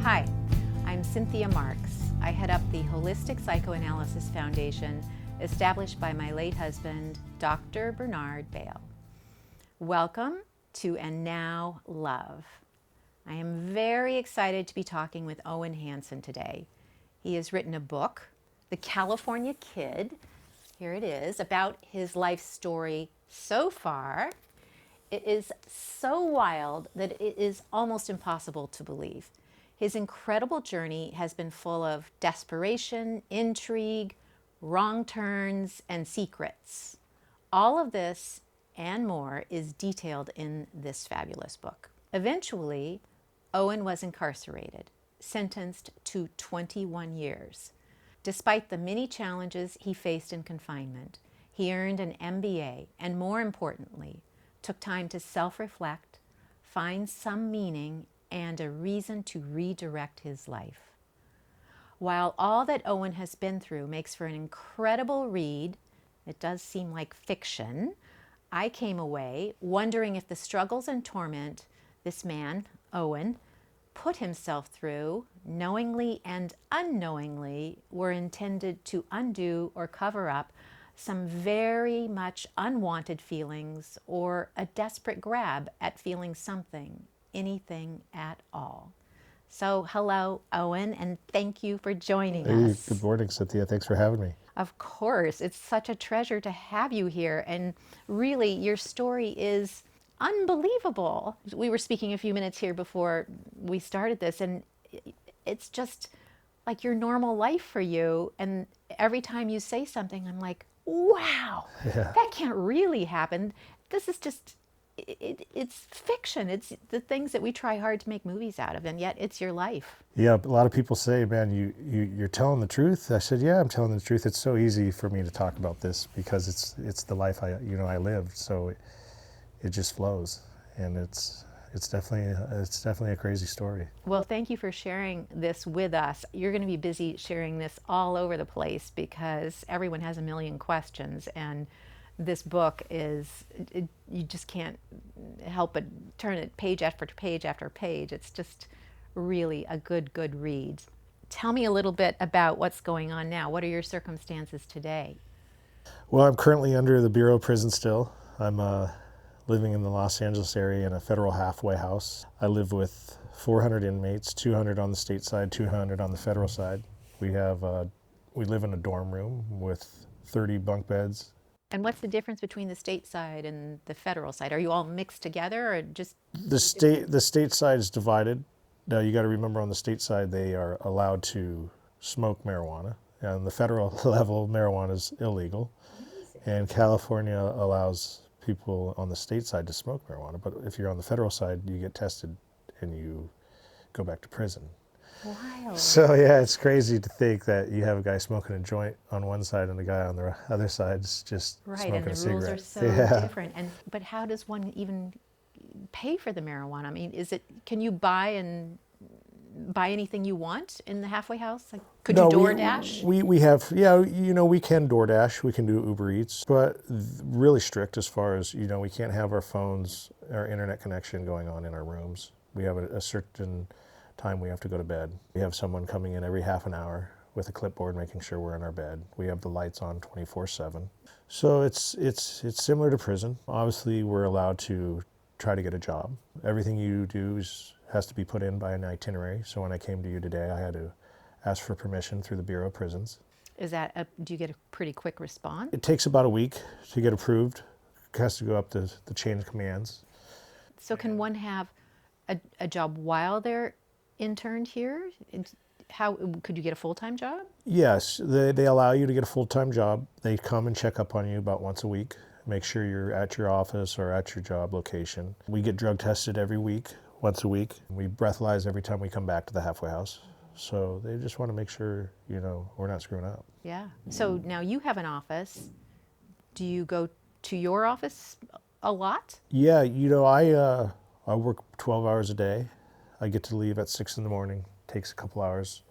Hi, I'm Cynthia Marks. I head up the Holistic Psychoanalysis Foundation established by my late husband, Dr. Bernard Bale. Welcome to And Now Love. I am very excited to be talking with Owen Hanson today. He has written a book, The California Kid, here it is, about his life story so far. It is so wild that it is almost impossible to believe. His incredible journey has been full of desperation, intrigue, wrong turns, and secrets. All of this and more is detailed in this fabulous book. Eventually, Owen was incarcerated, sentenced to 21 years. Despite the many challenges he faced in confinement, he earned an MBA and, more importantly, took time to self-reflect, find some meaning and a reason to redirect his life. While all that Owen has been through makes for an incredible read, it does seem like fiction, I came away wondering if the struggles and torment this man, Owen, put himself through, knowingly and unknowingly, were intended to undo or cover up some very much unwanted feelings or a desperate grab at feeling something, anything at all. So hello, Owen, and thank you for joining us. Good morning, Cynthia. Thanks for having me. Of course, it's such a treasure to have you here, and really your story is unbelievable. We were speaking a few minutes here before we started this, and it's just like your normal life for you, and every time you say something, I'm like, wow, that can't really happen. This is just, it's fiction. It's the things that we try hard to make movies out of, and yet it's your life. Yeah, a lot of people say, man, you're telling the truth. I said, yeah, I'm telling the truth. It's so easy for me to talk about this because it's the life I lived. So it just flows, and it's definitely a crazy story. Well, thank you for sharing this with us. You're going to be busy sharing this all over the place because everyone has a million questions, and this book is, you just can't help but turn it page after page after page. It's just really a good read. Tell me a little bit about what's going on now. What are your circumstances today? Well, I'm currently under the Bureau of Prison still. I'm living in the Los Angeles area in a federal halfway house. I live with 400 inmates, 200 on the state side, 200 on the federal side. We live in a dorm room with 30 bunk beds. And what's the difference between the state side and the federal side? Are you all mixed together, or just? The state side is divided. Now you got to remember, on the state side they are allowed to smoke marijuana. And on the federal level, marijuana is illegal. And California allows people on the state side to smoke marijuana, but if you're on the federal side, you get tested and you go back to prison. Wild. So yeah, it's crazy to think that you have a guy smoking a joint on one side and the guy on the other side is just smoking a cigarette. Right, and the rules are so different. But how does one even pay for the marijuana? I mean, can you buy anything you want in the halfway house? Like, could you DoorDash? We have, yeah, we can DoorDash, we can do Uber Eats, but really strict as far as, we can't have our phones, our internet connection going on in our rooms. We have a certain time we have to go to bed. We have someone coming in every half an hour with a clipboard making sure we're in our bed. We have the lights on 24/7. So it's similar to prison. Obviously, we're allowed to try to get a job. Everything you do has to be put in by an itinerary. So when I came to you today, I had to ask for permission through the Bureau of Prisons. Do you get a pretty quick response? It takes about a week to get approved. It has to go up the chain of commands. So can one have a job while they're interned here? How could you get a full-time job? Yes, they allow you to get a full-time job. They come and check up on you about once a week, make sure you're at your office or at your job location. We get drug tested every week, once a week. We breathalyze every time we come back to the halfway house. So they just want to make sure, we're not screwing up. Yeah. So now you have an office. Do you go to your office a lot? Yeah, I work 12 hours a day. I get to leave at 6 in the morning. Takes a couple hours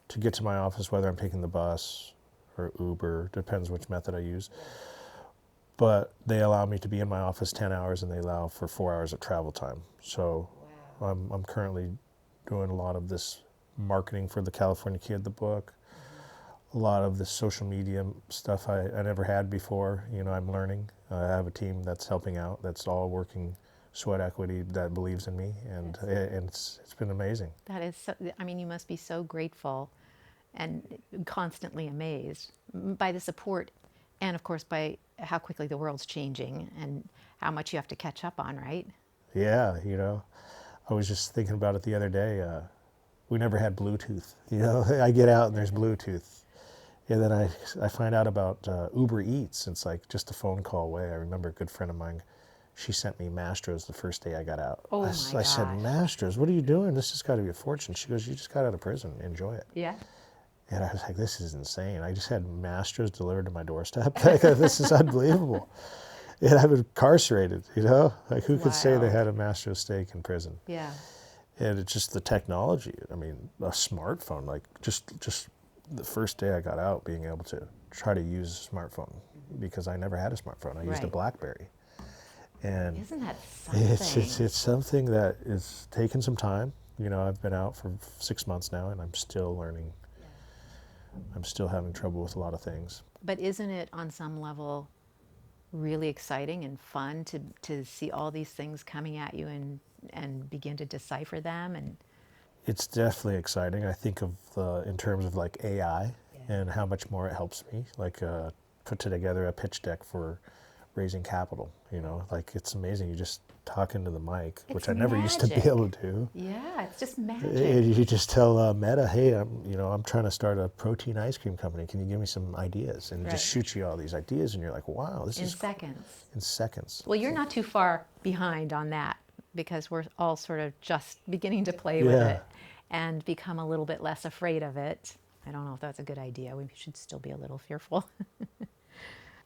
to get to my office, whether I'm taking the bus or Uber, depends which method I use. But they allow me to be in my office 10 hours and they allow for 4 hours of travel time. So I'm currently doing a lot of this marketing for the California Kid, the book. A lot of the social media stuff I never had before. I'm learning. I have a team that's helping out, that's all working sweat equity, that believes in me, and it's been amazing. That is so, I mean, you must be so grateful and constantly amazed by the support and, of course, by how quickly the world's changing and how much you have to catch up on, right? Yeah, I was just thinking about it the other day. We never had Bluetooth. I get out and there's Bluetooth. And then I find out about Uber Eats. It's like just a phone call away. I remember a good friend of mine, she sent me Mastros the first day I got out. Oh my I gosh. said, Mastros, what are you doing? This has got to be a fortune. She goes, you just got out of prison. Enjoy it. Yeah. And I was like, this is insane. I just had Mastros delivered to my doorstep. This is unbelievable. And I'm incarcerated, Like who could say they had a Mastros steak in prison? Yeah. And it's just the technology. I mean, a smartphone, like just the first day I got out, being able to try to use a smartphone, because I never had a smartphone. I used a BlackBerry. And isn't that something? it's something that is taking some time. I've been out for 6 months now, and I'm still learning. I'm still having trouble with a lot of things. But isn't it on some level really exciting and fun to see all these things coming at you and begin to decipher them? And it's definitely exciting. I think of in terms of like AI and how much more it helps me. Like put together a pitch deck for raising capital. Like it's amazing. You just talk into the mic, which I never used to be able to do. Yeah, it's just magic. You just tell Meta, hey, I'm trying to start a protein ice cream company. Can you give me some ideas? And just shoot you all these ideas, and you're like, wow, this is seconds. In seconds. Well, you're not too far behind on that, because we're all sort of just beginning to play with it and become a little bit less afraid of it. I don't know if that's a good idea. We should still be a little fearful.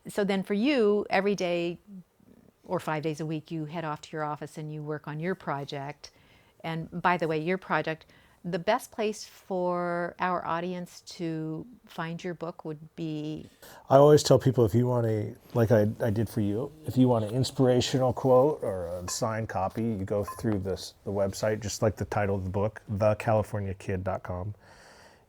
So then for you, every day or 5 days a week, you head off to your office and you work on your project. And by the way, your project, the best place for our audience to find your book would be... I always tell people, if you want like I did for you, if you want an inspirational quote or a signed copy, you go through the website, just like the title of the book, thecaliforniakid.com.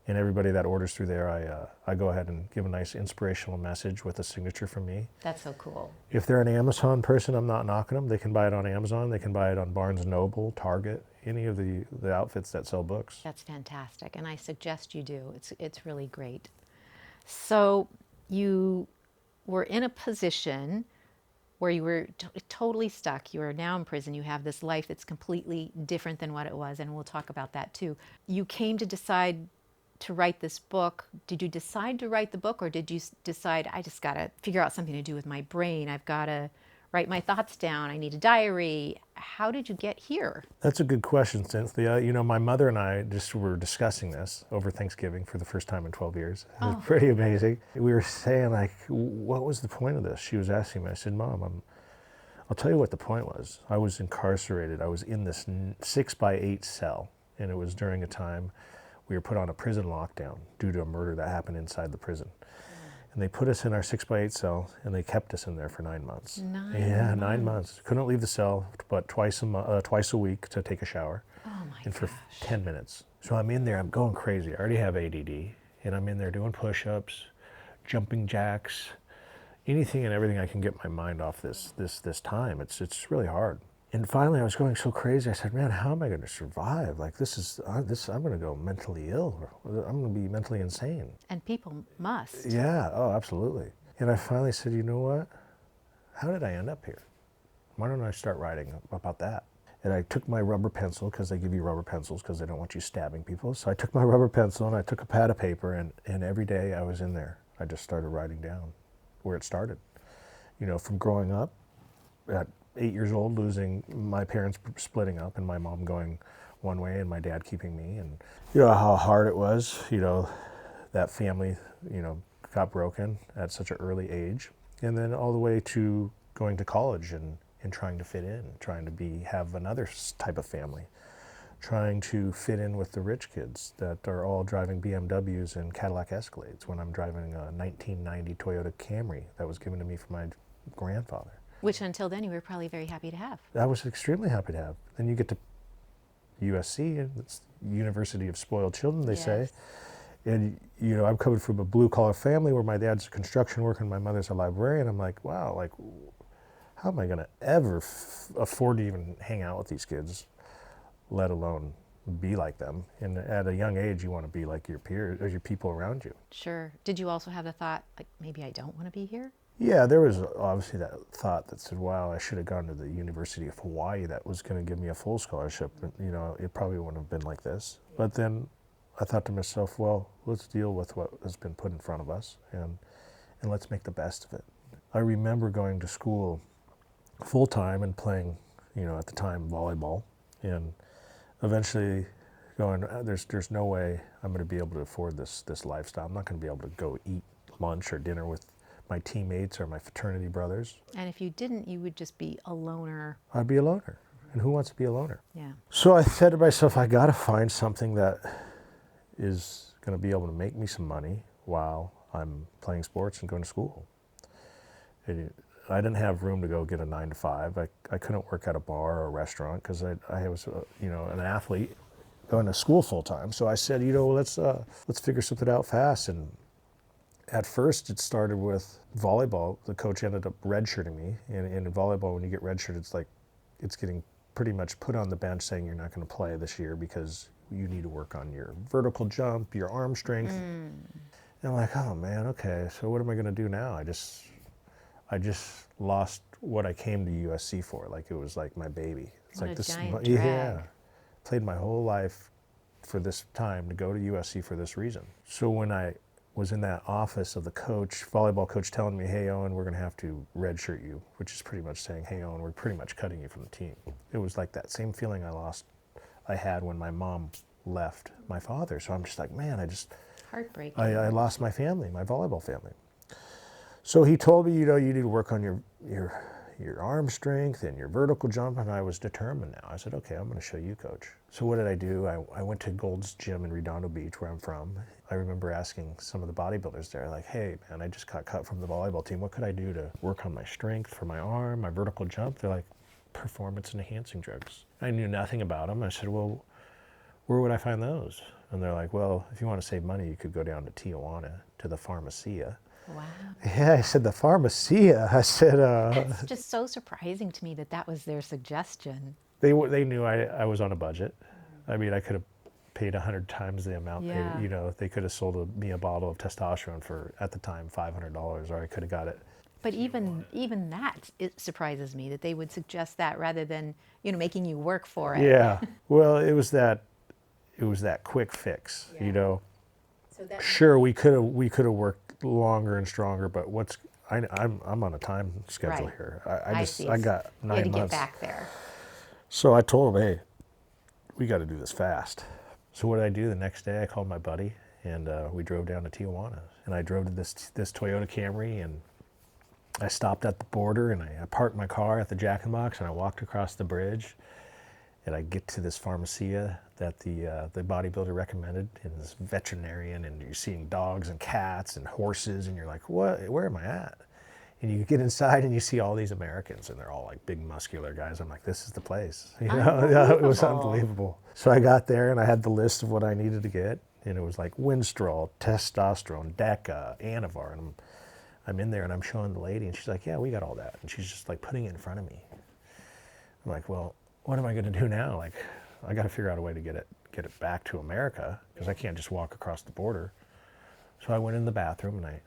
And everybody that orders through there, I go ahead and give a nice inspirational message with a signature from me. That's so cool. If they're an Amazon person, I'm not knocking them. They can buy it on Amazon. They can buy it on Barnes & Noble, Target, any of the outfits that sell books. That's fantastic, and I suggest you do. It's really great. So you were in a position where you were totally stuck. You are now in prison. You have this life that's completely different than what it was, and we'll talk about that too. You came to decide to write this book. Did you decide to write the book, or did you decide, I just got to figure out something to do with my brain? I've got to write my thoughts down. I need a diary. How did you get here? That's a good question, Cynthia. My mother and I just were discussing this over Thanksgiving for the first time in 12 years. It was pretty amazing. We were saying, like, what was the point of this? She was asking me. I said, Mom, I'll tell you what the point was. I was incarcerated. I was in this 6x8 cell, and it was during a time we were put on a prison lockdown due to a murder that happened inside the prison. And they put us in our 6x8 cell, and they kept us in there for 9 months. 9 months. Couldn't leave the cell but twice a week to take a shower. Oh my And for 10 minutes. So I'm in there, I'm going crazy. I already have ADD, and I'm in there doing push-ups, jumping jacks, anything and everything I can get my mind off this time. It's really hard. And finally, I was going so crazy. I said, "Man, how am I going to survive? Like I'm going to go mentally ill. Or I'm going to be mentally insane." And people must. Yeah. Oh, absolutely. And I finally said, "You know what? How did I end up here? Why don't I start writing about that?" And I took my rubber pencil, because they give you rubber pencils because they don't want you stabbing people. So I took my rubber pencil and I took a pad of paper, and every day I was in there, I just started writing down where it started. From growing up at 8 years old, losing my parents, splitting up, and my mom going one way and my dad keeping me, and how hard it was. That family got broken at such an early age, and then all the way to going to college and trying to fit in, trying to have another type of family, trying to fit in with the rich kids that are all driving BMWs and Cadillac Escalades when I'm driving a 1990 Toyota Camry that was given to me from my grandfather. Which until then you were probably very happy to have. I was extremely happy to have. Then you get to USC, and university of spoiled children, they say. Yes. And, you know, I'm coming from a blue-collar family where my dad's a construction worker and my mother's a librarian. I'm like, wow, like, how am I going to ever afford to even hang out with these kids, let alone be like them? And at a young age, you want to be like your peers or your people around you. Sure. Did you also have the thought, like, maybe I don't want to be here? Yeah, there was obviously that thought that said, wow, I should have gone to the University of Hawaii. That was going to give me a full scholarship. You know, it probably wouldn't have been like this. But then I thought to myself, well, let's deal with what has been put in front of us and let's make the best of it. I remember going to school full time and playing, you know, at the time volleyball, and eventually going, there's no way I'm going to be able to afford this lifestyle. I'm not going to be able to go eat lunch or dinner with my teammates or my fraternity brothers. And if you didn't, you would just be a loner. I'd be a loner. And who wants to be a loner? Yeah. So I said to myself, I got to find something that is going to be able to make me some money while I'm playing sports and going to school. I didn't have room to go get a 9-to-5. I couldn't work at a bar or a restaurant because I was, you know, an athlete going to school full time. So I said, you know, let's figure something out fast. And at first, it started with volleyball. The coach ended up redshirting me. And in volleyball, when you get redshirted, it's like it's getting pretty much put on the bench saying you're not going to play this year because you need to work on your vertical jump, your arm strength. And I'm like, oh man, okay, so what am I going to do now? I just lost what I came to USC for. Like it was like my baby. It's What like a this, giant yeah. drag. Played my whole life for this time to go to USC for this reason. So when I was in that office of the coach, volleyball coach, telling me, hey Owen, we're going to have to redshirt you, which is pretty much saying, hey Owen, we're pretty much cutting you from the team. It was like that same feeling I had when my mom left my father. So I'm just like, man, Heartbreaking. I lost my family, my volleyball family. So he told me, you know, you need to work on your arm strength and your vertical jump, and I was determined now. I said, okay, I'm going to show you, coach. So what did I do? I went to Gold's Gym in Redondo Beach, where I'm from. I remember asking some of the bodybuilders there, like, hey, man, I just got cut from the volleyball team. What could I do to work on my strength for my arm, my vertical jump? They're like, performance-enhancing drugs. I knew nothing about them. I said, well, where would I find those? And they're like, well, if you want to save money, you could go down to Tijuana, to the Pharmacia. Wow. Yeah, I said, the Pharmacia? I said, It's just so surprising to me that that was their suggestion. They knew I was on a budget. I mean, I could have paid 100 times the amount. Yeah. You know, they could have sold me a bottle of testosterone for, at the time, $500, or I could have got it. But even that, it surprises me that they would suggest that rather than, you know, making you work for it. Yeah. Well, it was that quick fix, Yeah. you know. So that Sure, we could have worked longer and stronger, but I'm on a time schedule Right. here. I see. I got 9 you had to months. get back there. So I told him, hey, we got to do this fast. So what did I do? The next day I called my buddy and we drove down to Tijuana. And I drove to this Toyota Camry, and I stopped at the border and I parked my car at the Jack in the Box and I walked across the bridge. And I get to this Pharmacia that the bodybuilder recommended, and this veterinarian, and you're seeing dogs and cats and horses, and you're like, what? Where am I at? And you get inside and you see all these Americans, and they're all like big muscular guys. I'm like, this is the place. You know, it was unbelievable. So I got there and I had the list of what I needed to get, and it was like Winstrol, testosterone, Deca, Anavar, and I'm in there and I'm showing the lady, and she's like, yeah, we got all that, and she's just like putting it in front of me. I'm like, well, what am I going to do now? Like, I got to figure out a way to get it back to America, because I can't just walk across the border. So I went in the bathroom and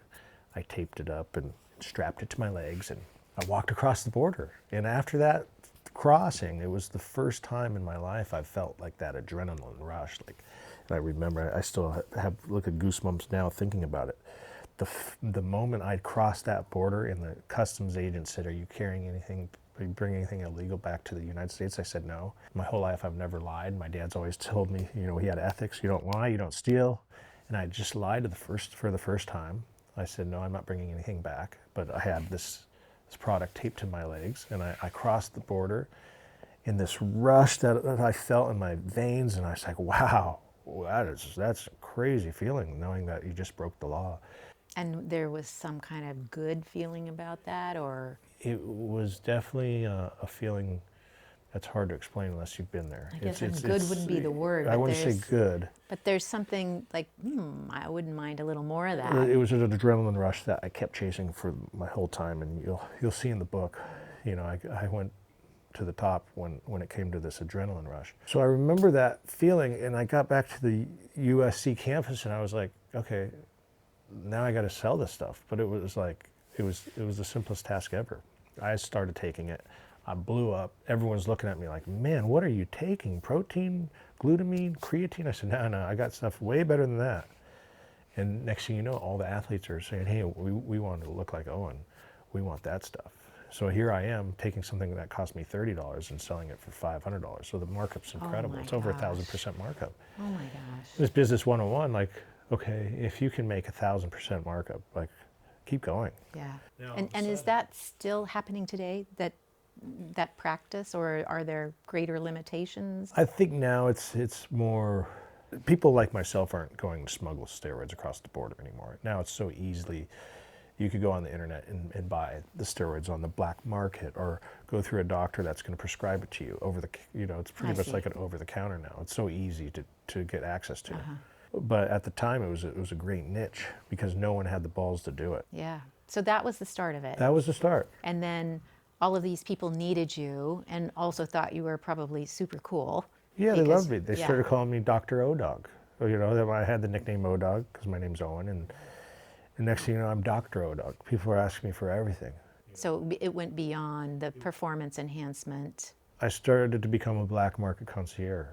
I taped it up and strapped it to my legs, and I walked across the border. And after that crossing, it was the first time in my life I felt like that adrenaline rush. Like, and I remember, I still have look at goosebumps now thinking about it. The moment I crossed that border and the customs agent said, are you carrying anything? Are you bringing anything illegal back to the United States? I said no. My whole life I've never lied. My dad's always told me, you know, he had ethics. You don't lie, you don't steal. And I just lied for the first time. I said, no, I'm not bringing anything back. But I had this product taped to my legs, and I crossed the border in this rush that I felt in my veins, and I was like, wow, that's a crazy feeling, knowing that you just broke the law. And there was some kind of good feeling about that, or? It was definitely a feeling That's hard to explain unless you've been there. I guess good wouldn't be the word. I wouldn't say good. But there's something like, I wouldn't mind a little more of that. It was an adrenaline rush that I kept chasing for my whole time, and you'll see in the book, I went to the top when it came to this adrenaline rush. So I remember that feeling, and I got back to the USC campus, and I was like, okay, now I got to sell this stuff. But it was like, it was the simplest task ever. I started taking it. I blew up. Everyone's looking at me like, man, what are you taking? Protein, glutamine, creatine? I said, no, I got stuff way better than that. And next thing you know, all the athletes are saying, hey, we want to look like Owen. We want that stuff. So here I am taking something that cost me $30 and selling it for $500. So the markup's incredible. It's over 1,000% markup. Oh my gosh. This business 101, like, okay, if you can make 1,000% markup, like, keep going. Yeah. And is that still happening today, that practice, or are there greater limitations? I think now it's more, people like myself aren't going to smuggle steroids across the border anymore. Now it's so easily, you could go on the internet and buy the steroids on the black market, or go through a doctor that's going to prescribe it to you over the, it's pretty much like an over the counter now. It's so easy to get access to. But at the time it was a great niche because no one had the balls to do it. Yeah. So that was the start of it. That was the start. And then all of these people needed you and also thought you were probably super cool. Yeah, they loved me. They started calling me Dr. O-Dog. I had the nickname O-Dog because my name's Owen, and the next thing you know, I'm Dr. O-Dog. People were asking me for everything. So it went beyond the performance enhancement. I started to become a black market concierge.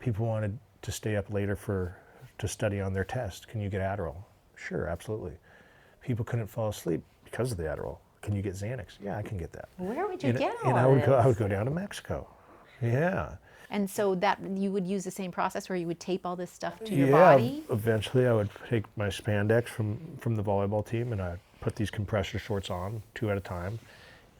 People wanted to stay up later to study on their test. Can you get Adderall? Sure, absolutely. People couldn't fall asleep because of the Adderall. Can you get Xanax? Yeah, I can get that. Where would you get all and of this? I would go down to Mexico. Yeah. And so that you would use the same process where you would tape all this stuff to your body? Yeah, eventually I would take my spandex from the volleyball team, and I'd put these compressor shorts on 2 at a time,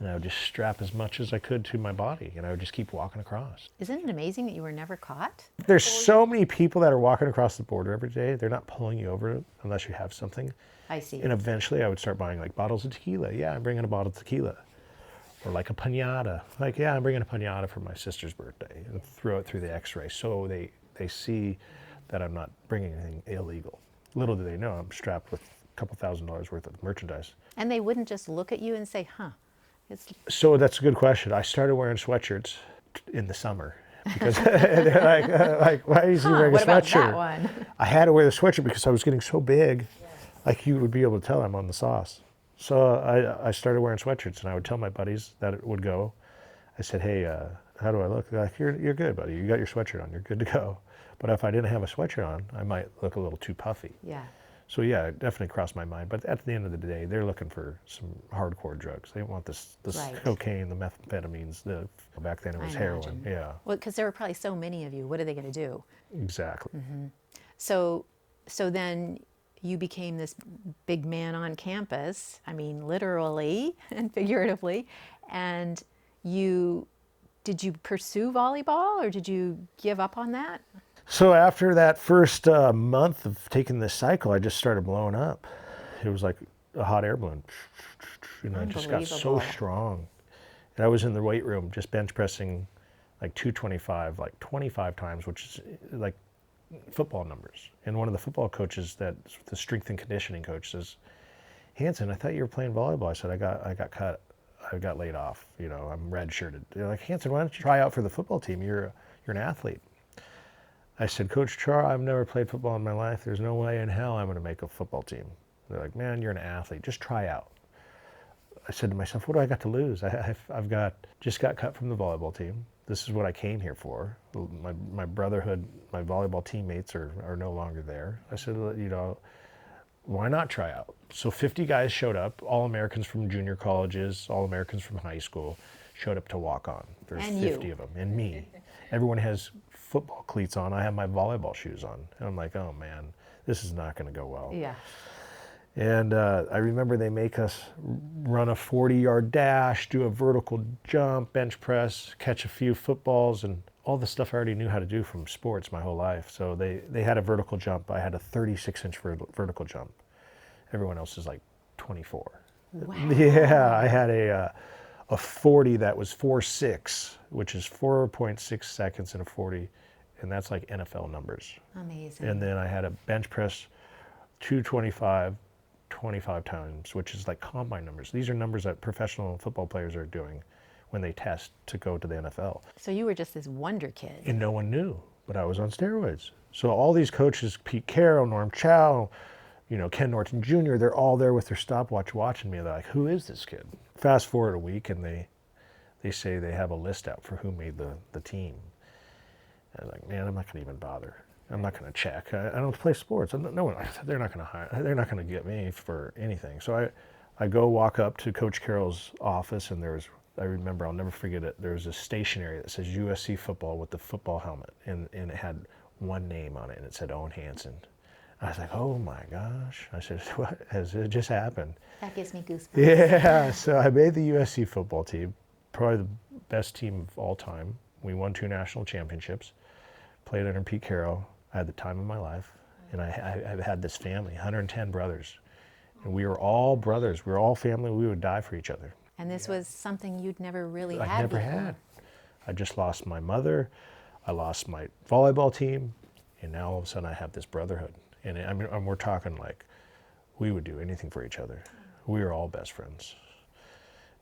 and I would just strap as much as I could to my body, and I would just keep walking across. Isn't it amazing that you were never caught? There's so many people that are walking across the border every day. They're not pulling you over unless you have something. I see. And eventually I would start buying like bottles of tequila. Yeah, I'm bringing a bottle of tequila. Or like a piñata. Like, yeah, I'm bringing a piñata for my sister's birthday. And throw it through the x-ray so they see that I'm not bringing anything illegal. Little do they know I'm strapped with a couple $1,000s worth of merchandise. And they wouldn't just look at you and say, So that's a good question. I started wearing sweatshirts in the summer. Because they're like, why is he wearing a sweatshirt? What about that one? I had to wear the sweatshirt because I was getting so big. Like you would be able to tell I'm on the sauce. So I started wearing sweatshirts, and I would tell my buddies that it would go. I said, hey, how do I look? They're like, you're good, buddy. You got your sweatshirt on. You're good to go. But if I didn't have a sweatshirt on, I might look a little too puffy. Yeah. So yeah, it definitely crossed my mind. But at the end of the day, they're looking for some hardcore drugs. They want this cocaine, the methamphetamines. Back then it was heroin. Yeah. Well, because there were probably so many of you. What are they going to do? Exactly. Mm-hmm. So then you became this big man on campus. I mean, literally and figuratively. And did you pursue volleyball, or did you give up on that? So after that first month of taking this cycle, I just started blowing up. It was like a hot air balloon. I just got so strong. And I was in the weight room just bench pressing like 225, like 25 times, which is like football numbers. And one of the football coaches, the strength and conditioning coach, says, Hanson, I thought you were playing volleyball. I said, I got cut. I got laid off. I'm redshirted. They're like, Hanson, why don't you try out for the football team? You're an athlete. I said, Coach Char, I've never played football in my life. There's no way in hell I'm going to make a football team. They're like, man, you're an athlete. Just try out. I said to myself, what do I got to lose? Just got cut from the volleyball team. This is what I came here for. My brotherhood, my volleyball teammates are no longer there. I said, why not try out? So 50 guys showed up, all Americans from junior colleges, all Americans from high school, showed up to walk on. There's 50 of them, and me. Everyone has football cleats on. I have my volleyball shoes on. And I'm like, oh man, this is not going to go well. Yeah. And I remember they make us run a 40-yard dash, do a vertical jump, bench press, catch a few footballs, and all the stuff I already knew how to do from sports my whole life. So they had a vertical jump. I had a 36-inch vertical jump. Everyone else is like 24. Wow. Yeah, I had a a 40 that was 4.6, which is 4.6 seconds in a 40, and that's like NFL numbers. Amazing. And then I had a bench press 225 25 times, which is like combine numbers. These are numbers that professional football players are doing when they test to go to the NFL. So you were just this wonder kid. And no one knew, but I was on steroids. So all these coaches, Pete Carroll, Norm Chow, Ken Norton Jr., they're all there with their stopwatch watching me. They're like, who is this kid? Fast forward a week and they say they have a list out for who made the team. I was like, man, I'm not going to even bother. I'm not going to check. I don't play sports. They're not going to hire. They're not going to get me for anything. So I go walk up to Coach Carroll's office, and I remember, I'll never forget it. There was a stationery that says USC football with the football helmet, and it had one name on it, and it said Owen Hanson. I was like, oh my gosh. I said, what has it just happened? That gives me goosebumps. Yeah, so I made the USC football team, probably the best team of all time. We won 2 national championships, played under Pete Carroll. I had the time of my life, and I had this family, 110 brothers. And we were all brothers. We were all family. We would die for each other. And this was something you'd never really I had never before. had. I just lost my mother. I lost my volleyball team. And now all of a sudden I have this brotherhood. And we're talking like we would do anything for each other. We were all best friends.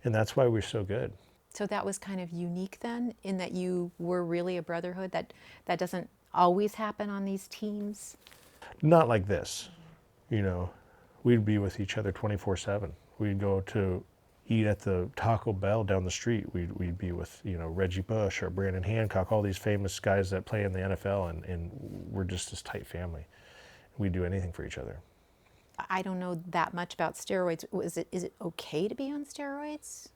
And that's why we're so good. So that was kind of unique then, in that you were really a brotherhood? That doesn't always happen on these teams? Not like this. We'd be with each other 24/7. We'd go to eat at the Taco Bell down the street. We'd be with, Reggie Bush or Brandon Hancock, all these famous guys that play in the NFL, and we're just this tight family. We'd do anything for each other. I don't know that much about steroids. Is it okay to be on steroids?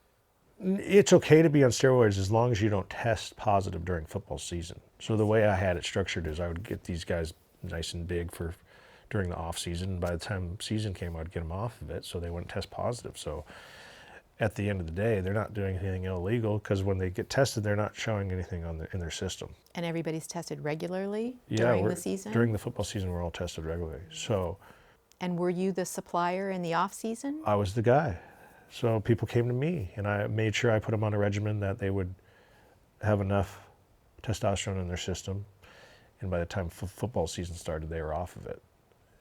It's okay to be on steroids as long as you don't test positive during football season. So the way I had it structured is I would get these guys nice and big during the off season. By the time season came, I'd get them off of it so they wouldn't test positive. So at the end of the day, they're not doing anything illegal, because when they get tested, they're not showing anything in their system. And everybody's tested regularly Yeah, during the season? During the football season, we're all tested regularly. So. And were you the supplier in the off season? I was the guy. So people came to me, and I made sure I put them on a regimen that they would have enough testosterone in their system. And by the time football season started, they were off of it.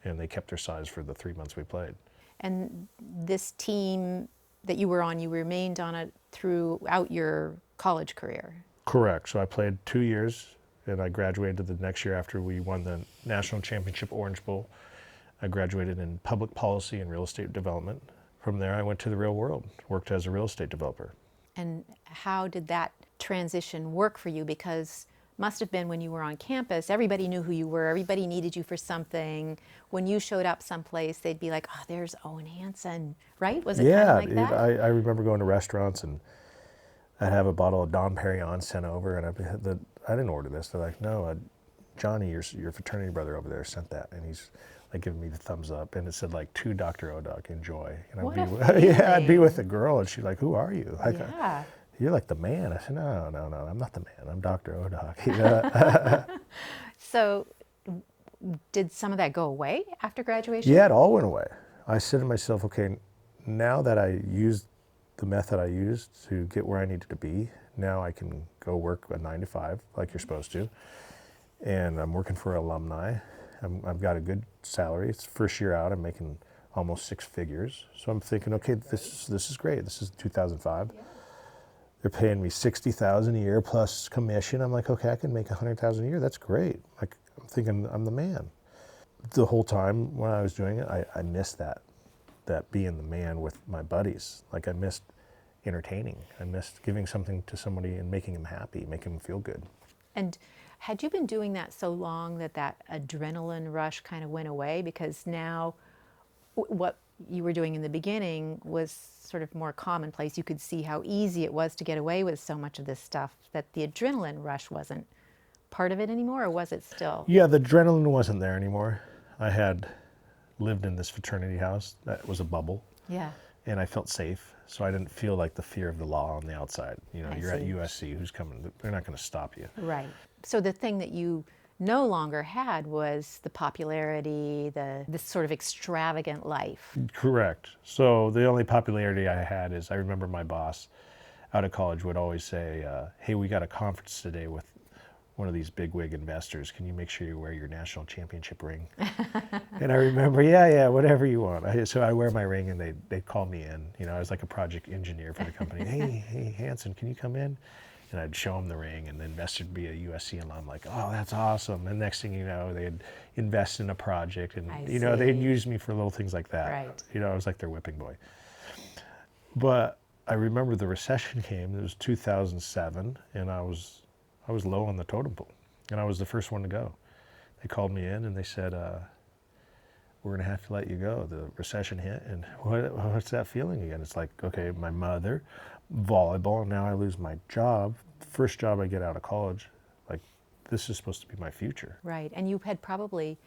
And they kept their size for the 3 months we played. And this team that you were on, you remained on it throughout your college career? Correct. So I played 2 years, and I graduated the next year after we won the national championship Orange Bowl. I graduated in public policy and real estate development. From there, I went to the real world, worked as a real estate developer. And how did that transition work for you? Because must have been when you were on campus, everybody knew who you were, everybody needed you for something. When you showed up someplace, they'd be like, oh, there's Owen Hanson, right? Was it kind of like that? Yeah, I remember going to restaurants, and I'd have a bottle of Dom Perignon sent over, and I didn't order this. They're like, no, Johnny, your fraternity brother over there sent that, and he's like giving me the thumbs up, and it said like, to Dr. Odoc, enjoy. And I'd be with a girl, and she's like, who are you? Yeah. You're like the man. I said, no, I'm not the man. I'm Dr. Odoc. So did some of that go away after graduation? Yeah, it all went away. I said to myself, okay, now that I used the method I used to get where I needed to be, now I can go work a 9 to 5 like you're supposed to. And I'm working for alumni. I've got a good salary. It's first year out. I'm making almost 6 figures. So I'm thinking, okay, this is great. This is 2005. Yeah. They're paying me $60,000 a year plus commission. I'm like, okay, I can make $100,000 a year. That's great. Like, I'm thinking I'm the man. The whole time when I was doing it, I missed that being the man with my buddies. Like, I missed entertaining. I missed giving something to somebody and making them happy, making them feel good. And had you been doing that so long that adrenaline rush kind of went away? Because now what you were doing in the beginning was sort of more commonplace. You could see how easy it was to get away with so much of this stuff, that the adrenaline rush wasn't part of it anymore, or was it still? Yeah, the adrenaline wasn't there anymore. I had lived in this fraternity house that was a bubble. Yeah. And I felt safe, so I didn't feel like the fear of the law on the outside. You're at see. USC, who's coming? They're not going to stop you. Right. So the thing that you no longer had was the popularity, this sort of extravagant life. Correct. So the only popularity I had is, I remember my boss out of college would always say, hey, we got a conference today with one of these bigwig investors. Can you make sure you wear your national championship ring? And I remember, yeah, whatever you want. So I wear my ring, and they'd call me in. You know, I was like a project engineer for the company. Hey, Hanson, can you come in? And I'd show them the ring, and the investor would be a USC alum, like, oh, that's awesome. And next thing you know, they'd invest in a project, and I you know, they'd see. use me for little things like that. Right. You know, I was like their whipping boy. But I remember the recession came. It was 2007, and I was low on the totem pole, and I was the first one to go. They called me in, and they said, we're going to have to let you go. The recession hit, and what's that feeling again? It's like, okay, my mother, volleyball, and now I lose my job. First job I get out of college. Like, this is supposed to be my future. Right, and you had probably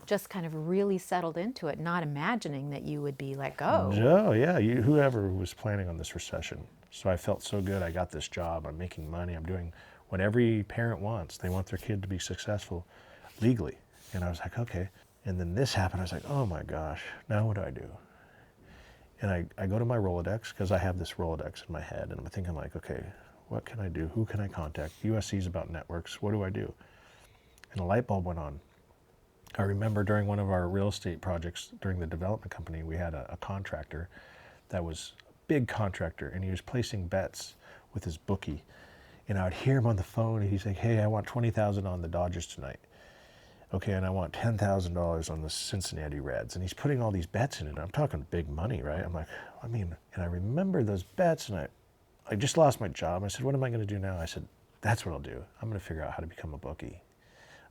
just kind of really settled into it, not imagining that you would be let go. Oh, yeah, whoever was planning on this recession. So I felt so good. I got this job. I'm making money. I'm doing what every parent wants. They want their kid to be successful legally. And I was like, okay. And then this happened. I was like, oh my gosh, now what do I do? And I go to my Rolodex, because I have this Rolodex in my head, and I'm thinking like, okay, what can I do? Who can I contact? USC is about networks. What do I do? And a light bulb went on. I remember during one of our real estate projects during the development company, we had a contractor that was a big contractor, and he was placing bets with his bookie. And I would hear him on the phone, and he's like, hey, I want $20,000 on the Dodgers tonight. Okay, and I want $10,000 on the Cincinnati Reds. And he's putting all these bets in it. I'm talking big money, right? I'm like, I mean, and I remember those bets, and I just lost my job. I said, what am I going to do now? I said, that's what I'll do. I'm going to figure out how to become a bookie.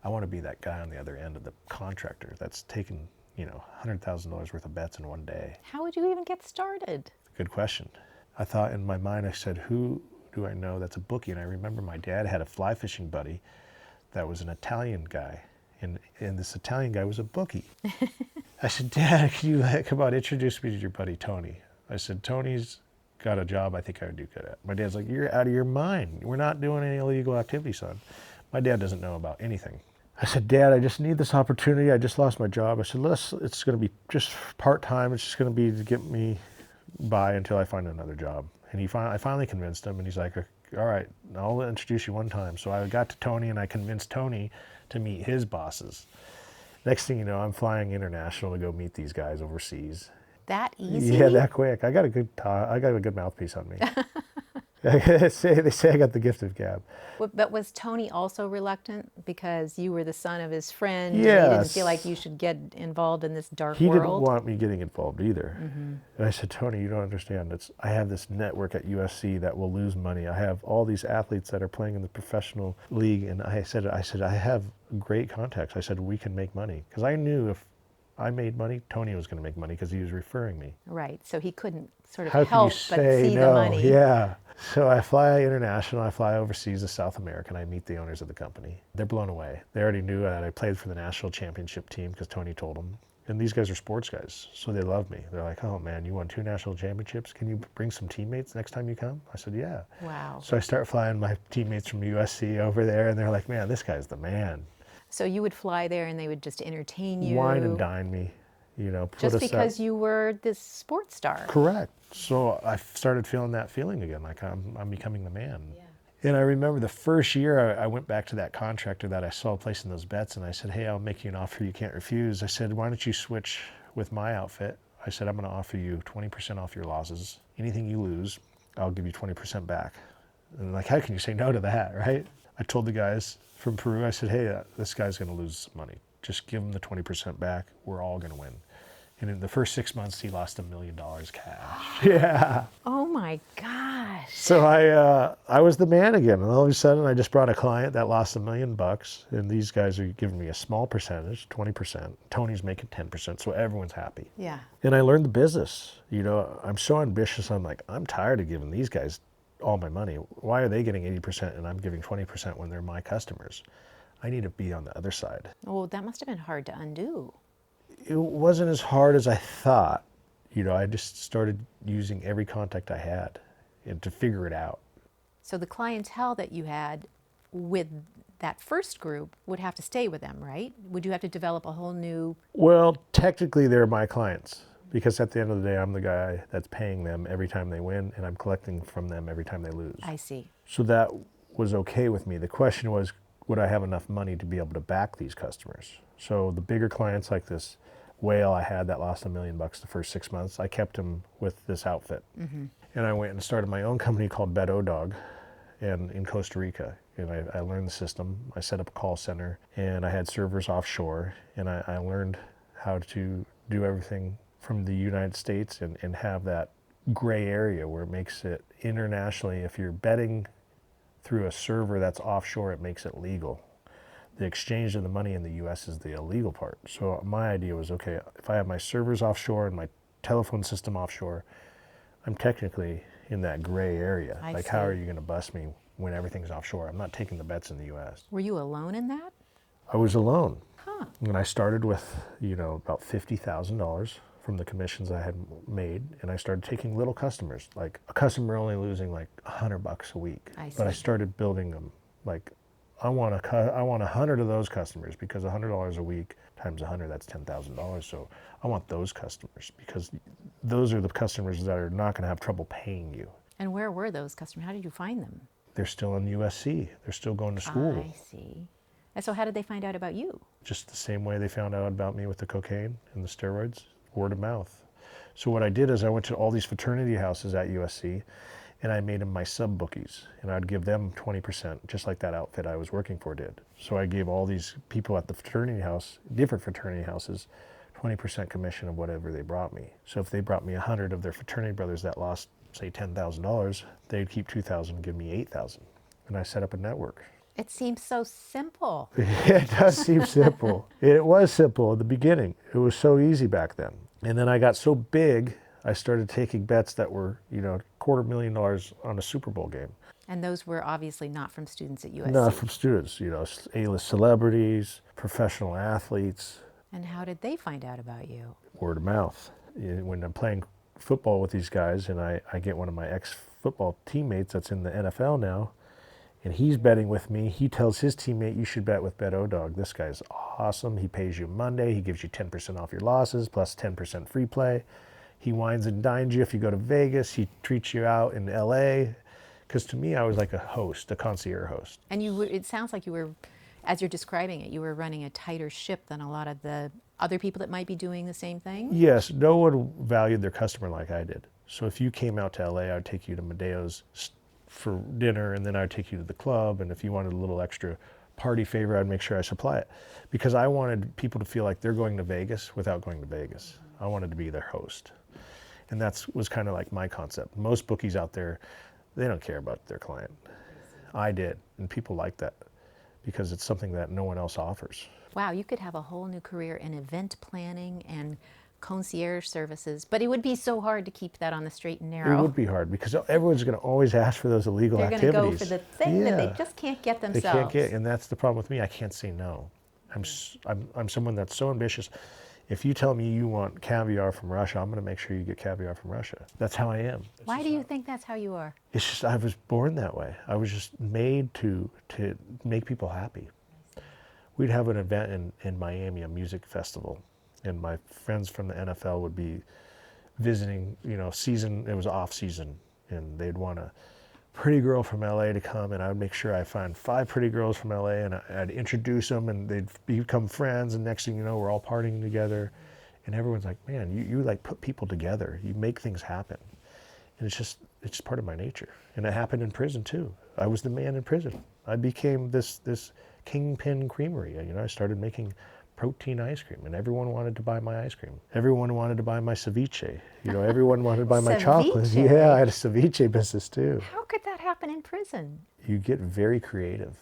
I want to be that guy on the other end of the contractor that's taking, you know, $100,000 worth of bets in one day. How would you even get started? Good question. I thought in my mind, I said, who do I know that's a bookie? And I remember my dad had a fly fishing buddy that was an Italian guy. And this Italian guy was a bookie. I said, Dad, can you come on, introduce me to your buddy Tony? I said, Tony's got a job I think I would do good at. My dad's like, you're out of your mind. We're not doing any illegal activity, son. My dad doesn't know about anything. I said, Dad, I just need this opportunity. I just lost my job. I said, it's going to be just part-time. It's just going to be to get me by until I find another job. And I finally convinced him, and he's like, all right, I'll introduce you one time. So I got to Tony, and I convinced Tony to meet his bosses. Next thing you know, I'm flying international to go meet these guys overseas. That easy? Yeah, that quick. I got a good mouthpiece on me. They say I got the gift of gab. But was Tony also reluctant because you were the son of his friend? Yes. And he didn't feel like you should get involved in this dark world? He didn't want me getting involved either. Mm-hmm. And I said, Tony, you don't understand. I have this network at USC that will lose money. I have all these athletes that are playing in the professional league. And I said, I have great contacts. I said, we can make money. Because I knew if I made money, Tony was going to make money because he was referring me. Right. So he couldn't sort of How help can but you say see no? the money. Yeah. So I fly international, I fly overseas to South America, and I meet the owners of the company. They're blown away. They already knew that I played for the national championship team because Tony told them. And these guys are sports guys, so they love me. They're like, oh man, you won 2 national championships. Can you bring some teammates next time you come? I said, yeah. Wow. So I start flying my teammates from USC over there, and they're like, man, this guy's the man. So you would fly there and they would just entertain you? Wine and dine me, you know. Put just us because up. You were this sports star? Correct. So I started feeling that feeling again, like I'm becoming the man. Yeah. And I remember the first year I went back to that contractor that I saw placing those bets, and I said, hey, I'll make you an offer you can't refuse. I said, why don't you switch with my outfit? I said, I'm going to offer you 20% off your losses. Anything you lose, I'll give you 20% back. And like, how can you say no to that, right? I told the guys from Peru, I said, hey, this guy's going to lose some money. Just give him the 20% back. We're all going to win. And in the first 6 months, he lost $1 million cash. Yeah. Oh my gosh. So I was the man again. And all of a sudden, I just brought a client that lost $1 million. And these guys are giving me a small percentage, 20%. Tony's making 10%. So everyone's happy. Yeah. And I learned the business. You know, I'm so ambitious. I'm like, I'm tired of giving these guys all my money. Why are they getting 80% and I'm giving 20% when they're my customers? I need to be on the other side. Oh, that must have been hard to undo. It wasn't as hard as I thought. You know, I just started using every contact I had and to figure it out. So the clientele that you had with that first group would have to stay with them, right? Would you have to develop a whole new... Well, technically they're my clients, because at the end of the day, I'm the guy that's paying them every time they win, and I'm collecting from them every time they lose. I see. So that was okay with me. The question was, would I have enough money to be able to back these customers? So the bigger clients like this whale I had that lost $1 million the first 6 months, I kept him with this outfit. And I went and started my own company called Dog, and in Costa Rica. And I learned the system. I set up a call center, and I had servers offshore, and I learned how to do everything from the United States and have that gray area where it makes it internationally. If you're betting through a server that's offshore, it makes it legal. The exchange of the money in the US is the illegal part. So my idea was, okay, if I have my servers offshore and my telephone system offshore, I'm technically in that gray area. I Like, see. how are you going to bust me when everything's offshore? I'm not taking the bets in the US. Were you alone in that? I was alone. Huh. And I started with, about $50,000 from the commissions I had made, and I started taking little customers, like a customer only losing like $100 a week. I see. But I started building them. Like, I want 100 of those customers, because $100 a week times 100, that's $10,000. So I want those customers, because those are the customers that are not going to have trouble paying you. And where were those customers? How did you find them? They're still in USC. They're still going to school. I see. And so how did they find out about you? Just the same way they found out about me with the cocaine and the steroids, word of mouth. So what I did is I went to all these fraternity houses at USC, and I made them my sub bookies, and I'd give them 20%, just like that outfit I was working for did. So I gave all these people at the fraternity house, different fraternity houses, 20% commission of whatever they brought me. So if they brought me 100 of their fraternity brothers that lost, say, $10,000, they'd keep 2,000 and give me 8,000. And I set up a network. It seems so simple. It does seem simple. It was simple at the beginning. It was so easy back then. And then I got so big, I started taking bets that were, $250,000 on a Super Bowl game. And those were obviously not from students at USC. Not from students, A-list celebrities, professional athletes. And how did they find out about you? Word of mouth. When I'm playing football with these guys, and I get one of my ex-football teammates that's in the NFL now, and he's betting with me, he tells his teammate, you should bet with Dog. This guy's awesome. He pays you Monday. He gives you 10% off your losses, plus 10% free play. He wines and dines you if you go to Vegas. He treats you out in LA. Because to me, I was like a host, a concierge host. And it sounds like you were, as you're describing it, you were running a tighter ship than a lot of the other people that might be doing the same thing? Yes, no one valued their customer like I did. So if you came out to LA, I'd take you to Medeo's for dinner, and then I'd take you to the club. And if you wanted a little extra party favor, I'd make sure I supply it. Because I wanted people to feel like they're going to Vegas without going to Vegas. I wanted to be their host. And that was kind of like my concept. Most bookies out there, they don't care about their client. I did, and people like that because it's something that no one else offers. Wow, you could have a whole new career in event planning and concierge services, but it would be so hard to keep that on the straight and narrow. It would be hard because everyone's going to always ask for those illegal activities. They're going to go for the thing that they just can't get themselves. They can't get, and that's the problem with me. I can't say no. I'm someone that's so ambitious. If you tell me you want caviar from Russia, I'm going to make sure you get caviar from Russia. That's how I am. Why do you think that's how you are? It's just I was born that way. I was just made to make people happy. We'd have an event in Miami, a music festival, and my friends from the NFL would be visiting, season, it was off season, and they'd want a pretty girl from LA to come, and I would make sure I find 5 pretty girls from LA, and I'd introduce them, and they'd become friends, and next thing you know, we're all partying together, and everyone's like, man, you like put people together, you make things happen. And it's just part of my nature. And it happened in prison too. I was the man in prison. I became this Kingpin creamery. I started making protein ice cream, and everyone wanted to buy my ice cream. Everyone wanted to buy my ceviche. Everyone wanted to buy my chocolate. Ceviche? Yeah, I had a ceviche business too. How could that happen in prison? You get very creative.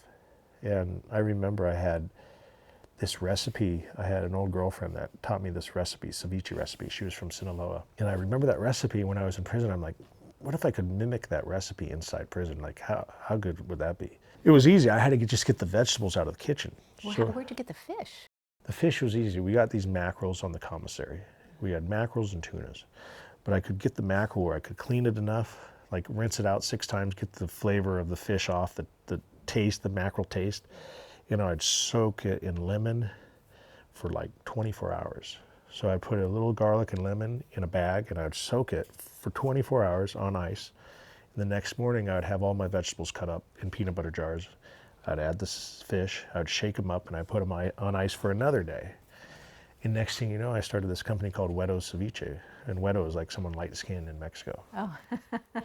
And I remember I had this recipe. I had an old girlfriend that taught me this recipe, ceviche recipe. She was from Sinaloa. And I remember that recipe when I was in prison. I'm like, what if I could mimic that recipe inside prison? Like, how good would that be? It was easy. I had to just get the vegetables out of the kitchen. Well, So where'd you get the fish? the fish was easy. We got these mackerels on the commissary. We had mackerels and tunas. But I could get the mackerel where I could clean it enough, like rinse it out 6 times, get the flavor of the fish off, the taste, the mackerel taste. I'd soak it in lemon for like 24 hours. So I put a little garlic and lemon in a bag, and I'd soak it for 24 hours on ice. And the next morning, I would have all my vegetables cut up in peanut butter jars. I'd add this fish, I'd shake them up, and I put them on ice for another day. And next thing you know, I started this company called Hueto Ceviche. And Hueto is like someone light-skinned in Mexico. Oh.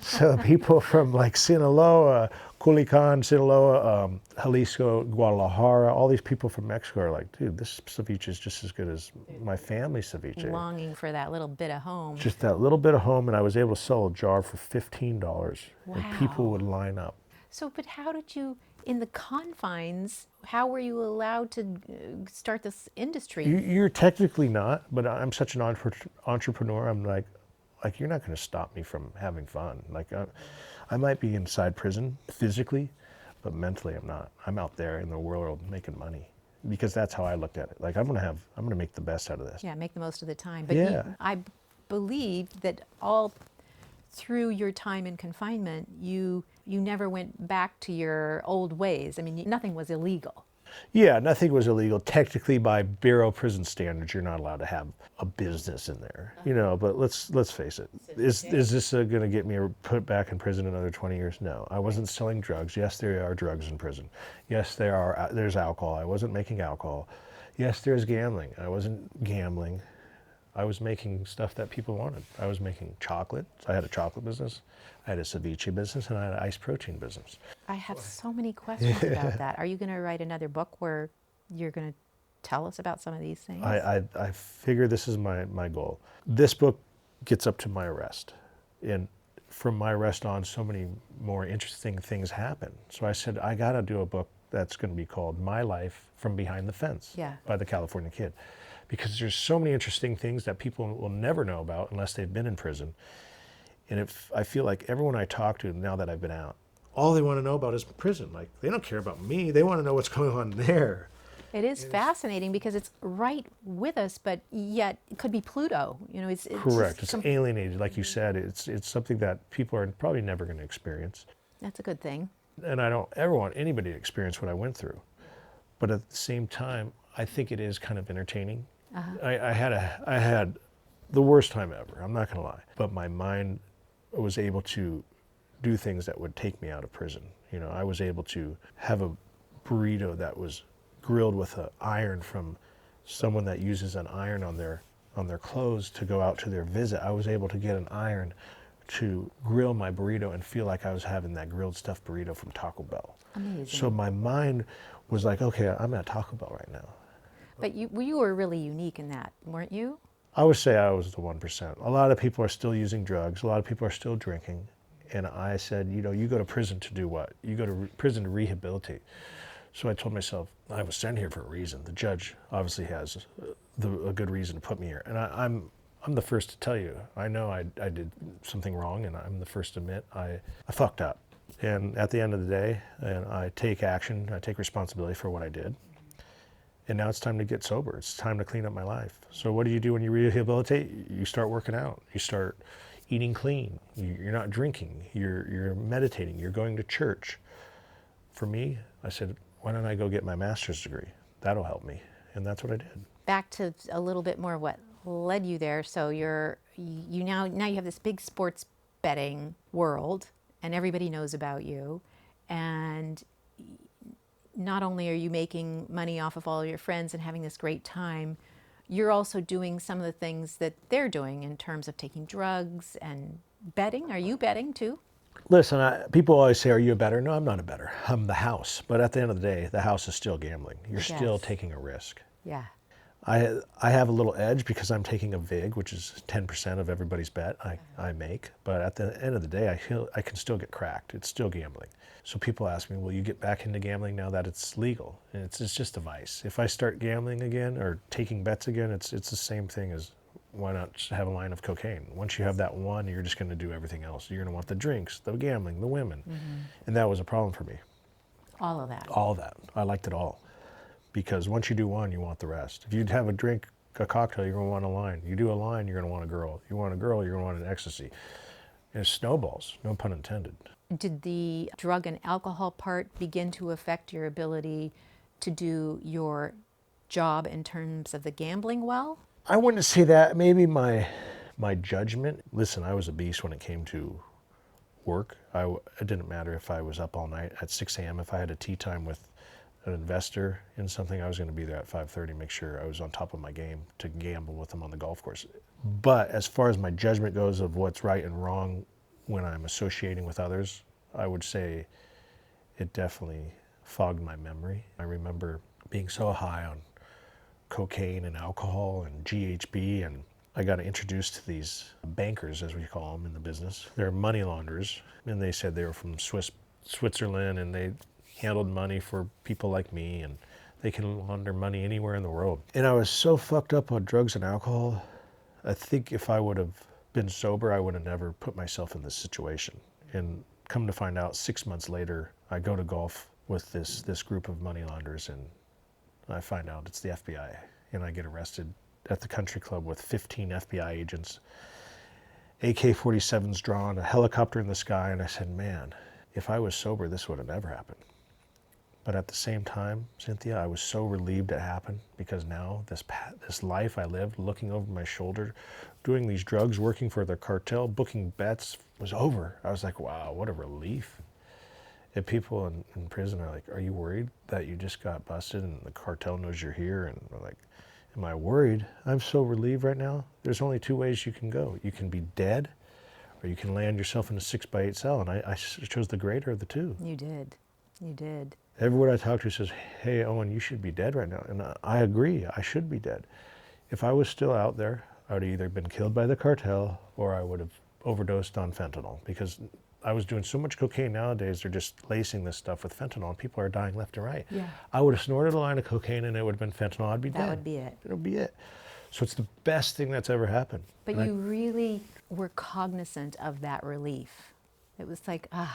So people from like Sinaloa, Culiacan, Sinaloa, Jalisco, Guadalajara, all these people from Mexico are like, dude, this ceviche is just as good as my family ceviche. Longing for that little bit of home. Just that little bit of home, and I was able to sell a jar for $15. Wow. And people would line up. So, but how did you, in the confines, how were you allowed to start this industry? You're technically not, but I'm such an entrepreneur. I'm like you're not going to stop me from having fun. Like I might be inside prison physically, but mentally I'm not. I'm out there in the world making money, because that's how I looked at it. Like I'm gonna make the best out of this. Yeah, make the most of the time. But Yeah. I believe that all through your time in confinement, you never went back to your old ways. I mean, nothing was illegal. Yeah, nothing was illegal. Technically, by Bureau of Prison standards, you're not allowed to have a business in there, you know. But let's face it. Is this going to get me put back in prison another 20 years? No, I wasn't selling drugs. Yes, there are drugs in prison. Yes, there's alcohol. I wasn't making alcohol. Yes, there's gambling. I wasn't gambling. I was making stuff that people wanted. I was making chocolate. I had a chocolate business. I had a ceviche business, and I had an ice protein business. I have so many questions about that. Are you going to write another book where you're going to tell us about some of these things? I figure this is my goal. This book gets up to my arrest. And from my arrest on, so many more interesting things happen. So I said, I got to do a book that's going to be called My Life from Behind the Fence by the California Kid. Because there's so many interesting things that people will never know about unless they've been in prison. And I feel like everyone I talk to now that I've been out, all they want to know about is prison. Like, they don't care about me. They want to know what's going on there. It is fascinating because it's right with us, but yet it could be Pluto. You know, it's correct. It's alienated, like you said. It's something that people are probably never going to experience. That's a good thing. And I don't ever want anybody to experience what I went through. But at the same time, I think it is kind of entertaining. I had the worst time ever, I'm not going to lie. But my mind was able to do things that would take me out of prison. You know, I was able to have a burrito that was grilled with an iron from someone that uses an iron on their clothes to go out to their visit. I was able to get an iron to grill my burrito and feel like I was having that grilled stuffed burrito from Taco Bell. Amazing. So my mind was like, okay, I'm at Taco Bell right now. But you were really unique in that, weren't you? I would say I was the 1%. A lot of people are still using drugs. A lot of people are still drinking. And I said, you know, you go to prison to do what? You go to prison to rehabilitate. So I told myself, I was sent here for a reason. The judge obviously has a good reason to put me here. And I'm the first to tell you, I know I did something wrong, and I'm the first to admit I fucked up. And at the end of the day, and I take action, I take responsibility for what I did. And now it's time to get sober. It's time to clean up my life. So what do you do when you rehabilitate? You start working out. You start eating clean. You're not drinking. You're meditating. You're going to church. For me, I said, why don't I go get my master's degree? That'll help me. And that's what I did. Back to a little bit more what led you there. So you now you have this big sports betting world, and everybody knows about you. And not only are you making money off of all your friends and having this great time, you're also doing some of the things that they're doing in terms of taking drugs and betting. Are you betting too? Listen, people always say, are you a bettor? No, I'm not a bettor. I'm the house. But at the end of the day, the house is still gambling. You're still taking a risk. Yeah. I have a little edge because I'm taking a vig, which is 10% of everybody's bet I make. But at the end of the day, I can still get cracked. It's still gambling. So people ask me, will you get back into gambling now that it's legal? And it's just a vice. If I start gambling again or taking bets again, it's the same thing as why not just have a line of cocaine? Once you have that one, you're just going to do everything else. You're going to want the drinks, the gambling, the women. Mm-hmm. And that was a problem for me. All of that. All of that. I liked it all. Because once you do one, you want the rest. If you have a drink, a cocktail, you're going to want a line. You do a line, you're going to want a girl. You want a girl, you're going to want an ecstasy. And it snowballs, no pun intended. Did the drug and alcohol part begin to affect your ability to do your job in terms of the gambling well? I wouldn't say that. Maybe my judgment. Listen, I was a beast when it came to work. It didn't matter if I was up all night at 6 a.m. If I had a tea time with an investor in something, I was going to be there at 5:30, make sure I was on top of my game to gamble with them on the golf course. But as far as my judgment goes of what's right and wrong when I'm associating with others, I would say it definitely fogged my memory. I remember being so high on cocaine and alcohol and GHB, and I got introduced to these bankers, as we call them in the business. They're money launderers, and they said they were from Switzerland, and they handled money for people like me, and they can launder money anywhere in the world. And I was so fucked up on drugs and alcohol. I think if I would have been sober, I would have never put myself in this situation. And come to find out, 6 months later, I go to golf with this group of money launderers, and I find out it's the FBI, and I get arrested at the country club with 15 FBI agents, AK-47s drawn, a helicopter in the sky, and I said, man, if I was sober, this would have never happened. But at the same time, Cynthia, I was so relieved it happened, because now this life I lived, looking over my shoulder, doing these drugs, working for the cartel, booking bets, was over. I was like, wow, what a relief. And people in prison are like, are you worried that you just got busted and the cartel knows you're here? And we're like, am I worried? I'm so relieved right now. There's only two ways you can go. You can be dead, or you can land yourself in a 6x8 cell. And I chose the greater of the two. You did. You did. Everyone I talk to says, hey, Owen, you should be dead right now. And I agree, I should be dead. If I was still out there, I would have either been killed by the cartel or I would have overdosed on fentanyl, because I was doing so much cocaine nowadays, they're just lacing this stuff with fentanyl, and people are dying left and right. Yeah. I would have snorted a line of cocaine and it would have been fentanyl, I'd be dead. That would be it. It would be it. So it's the best thing that's ever happened. But you really were cognizant of that relief. It was like, I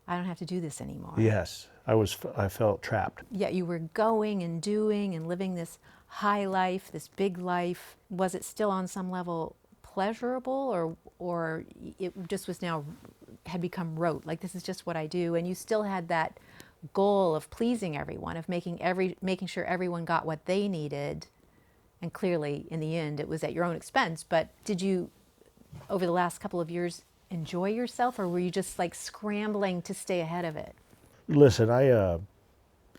don't have to do this anymore. Yes, I felt trapped. Yeah, you were going and doing and living this high life, this big life. Was it still on some level pleasurable, or it just was now had become rote, like this is just what I do, and you still had that goal of pleasing everyone, of making sure everyone got what they needed, and clearly in the end it was at your own expense. But did you, over the last couple of years, enjoy yourself, or were you just like scrambling to stay ahead of it? Listen, I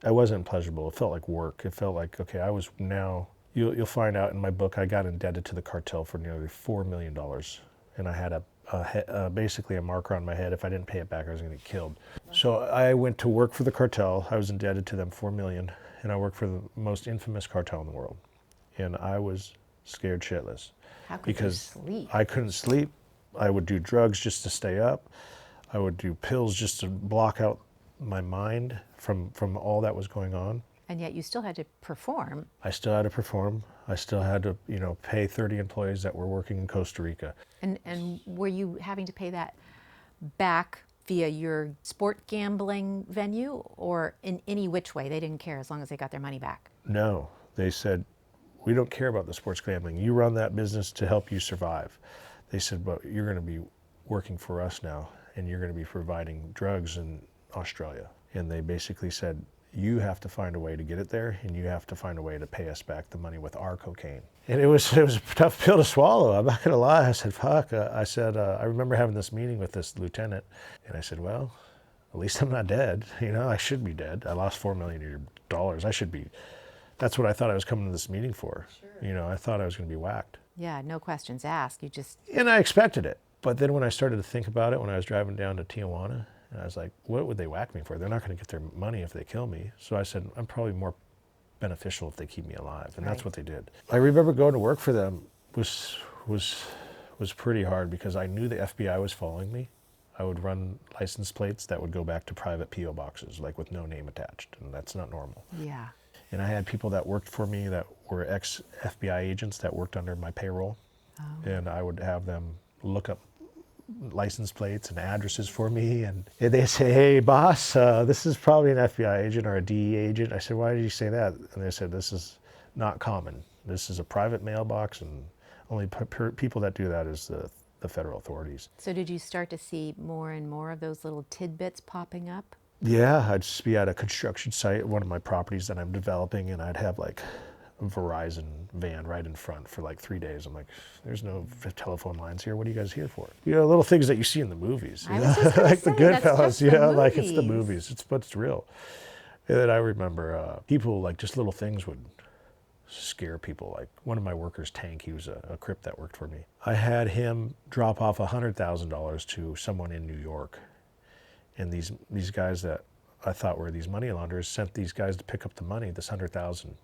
wasn't pleasurable. It felt like work. It felt like, okay, I was now, you'll find out in my book, I got indebted to the cartel for nearly $4 million. And I had basically a marker on my head. If I didn't pay it back, I was going to get killed. So I went to work for the cartel. I was indebted to them $4 million. And I worked for the most infamous cartel in the world. And I was scared shitless. How could you sleep? I couldn't sleep. I would do drugs just to stay up. I would do pills just to block out my mind from all that was going on. And yet you still had to perform. I still had to perform. I still had to, pay 30 employees that were working in Costa Rica. And were you having to pay that back via your sport gambling venue, or in any which way? They didn't care as long as they got their money back. No, they said, we don't care about the sports gambling. You run that business to help you survive. They said, but you're going to be working for us now, and you're going to be providing drugs in Australia. And they basically said, you have to find a way to get it there, and you have to find a way to pay us back the money with our cocaine. And it was a tough pill to swallow. I'm not going to lie. I said, fuck. I remember having this meeting with this lieutenant, and I said, well, at least I'm not dead. I should be dead. I lost $4 million. I should be. That's what I thought I was coming to this meeting for. Sure. I thought I was going to be whacked. Yeah, no questions asked. And I expected it. But then when I started to think about it, when I was driving down to Tijuana, I was like, what would they whack me for? They're not going to get their money if they kill me. So I said, I'm probably more beneficial if they keep me alive. And that's what they did. I remember going to work for them was pretty hard, because I knew the FBI was following me. I would run license plates that would go back to private P.O. boxes, like with no name attached. And that's not normal. Yeah. And I had people that worked for me that were ex-FBI agents that worked under my payroll. Oh. And I would have them look up license plates and addresses for me. And they'd say, hey, boss, this is probably an FBI agent or a DE agent. I said, why did you say that? And they said, this is not common. This is a private mailbox, and only people that do that is the federal authorities. So did you start to see more and more of those little tidbits popping up? Yeah, I'd just be at a construction site, one of my properties that I'm developing, and I'd have like Verizon van right in front for like 3 days. I'm like, there's no telephone lines here. What are you guys here for? You know, little things that you see in the movies. I was just gonna like say, the that's Goodfellas, just you the know, like it's the movies. movies. It's what's real. And then I remember people, like just little things would scare people. Like one of my workers, Tank, he was a Crip that worked for me. I had him drop off $100,000 to someone in New York. And these guys that I thought were these money launderers sent these guys to pick up the money, this 100,000.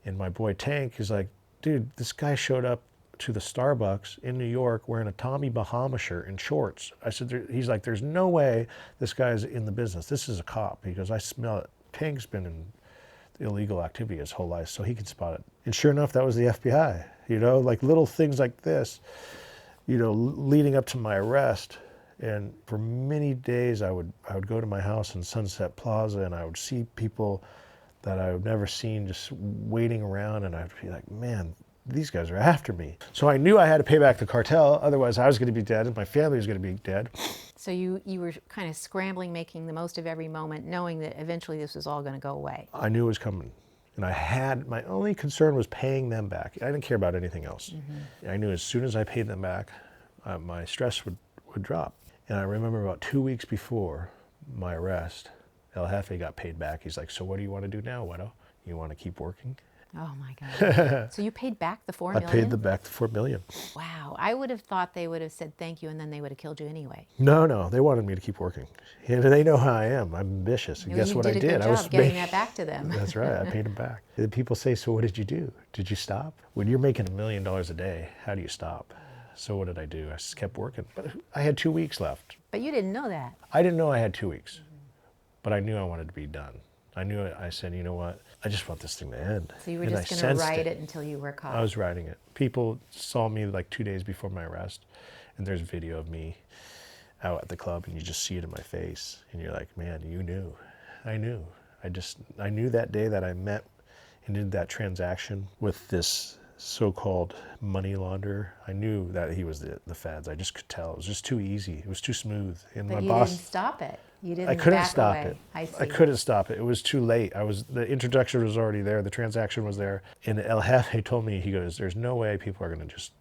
And my boy Tank is like, dude, this guy showed up to the Starbucks in New York wearing a Tommy Bahama shirt and shorts. I said, he's like, there's no way this guy's in the business. This is a cop. He goes, I smell it. Tank's been in illegal activity his whole life, so he could spot it. And sure enough, that was the FBI. You know, like little things like this, you know, leading up to my arrest. And for many days, I would go to my house in Sunset Plaza, and I would see people that I had never seen just waiting around, and I'd be like, man, these guys are after me. So I knew I had to pay back the cartel, otherwise I was going to be dead and my family was going to be dead. So you were kind of scrambling, making the most of every moment, knowing that eventually this was all going to go away. I knew it was coming. And my only concern was paying them back. I didn't care about anything else. Mm-hmm. I knew as soon as I paid them back, my stress would drop. And I remember about 2 weeks before my arrest, El Jefe got paid back. He's like, so what do you want to do now, Wedo? You want to keep working? Oh my God. So you paid back the $4 million? I paid back the $4 million. Wow. I would have thought they would have said thank you and then they would have killed you anyway. No, they wanted me to keep working. And they know how I am. I'm ambitious. And guess what I did? You did a good job getting that back to them. That's right. I paid them back. And people say, so what did you do? Did you stop? When you're making $1 million a day, how do you stop? So what did I do? I just kept working. But I had 2 weeks left. But you didn't know that. I didn't know I had 2 weeks. But I knew I wanted to be done. I knew it. I said, you know what? I just want this thing to end. So you were just going to ride it until you were caught. I was riding it. People saw me like 2 days before my arrest, and there's video of me out at the club, and you just see it in my face, and you're like, man, you knew. I knew. I knew that day that I met and did that transaction with this so-called money launderer. I knew that he was the feds. I just could tell. It was just too easy. It was too smooth. And but my you boss didn't stop it. You didn't. I couldn't back stop away. it. I see. I couldn't stop it. It was too late. The introduction was already there. The transaction was there. And El Jefe told me, he goes, there's no way people are going to just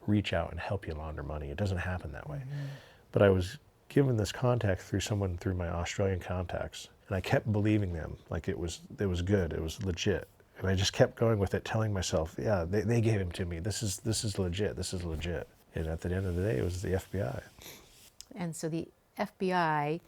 reach out and help you launder money. It doesn't happen that way. Mm-hmm. But I was given this contact through my Australian contacts, and I kept believing them like it was good. It was legit. And I just kept going with it, telling myself, yeah, they gave him to me. This is legit. This is legit. And at the end of the day, it was the FBI. And so the FBI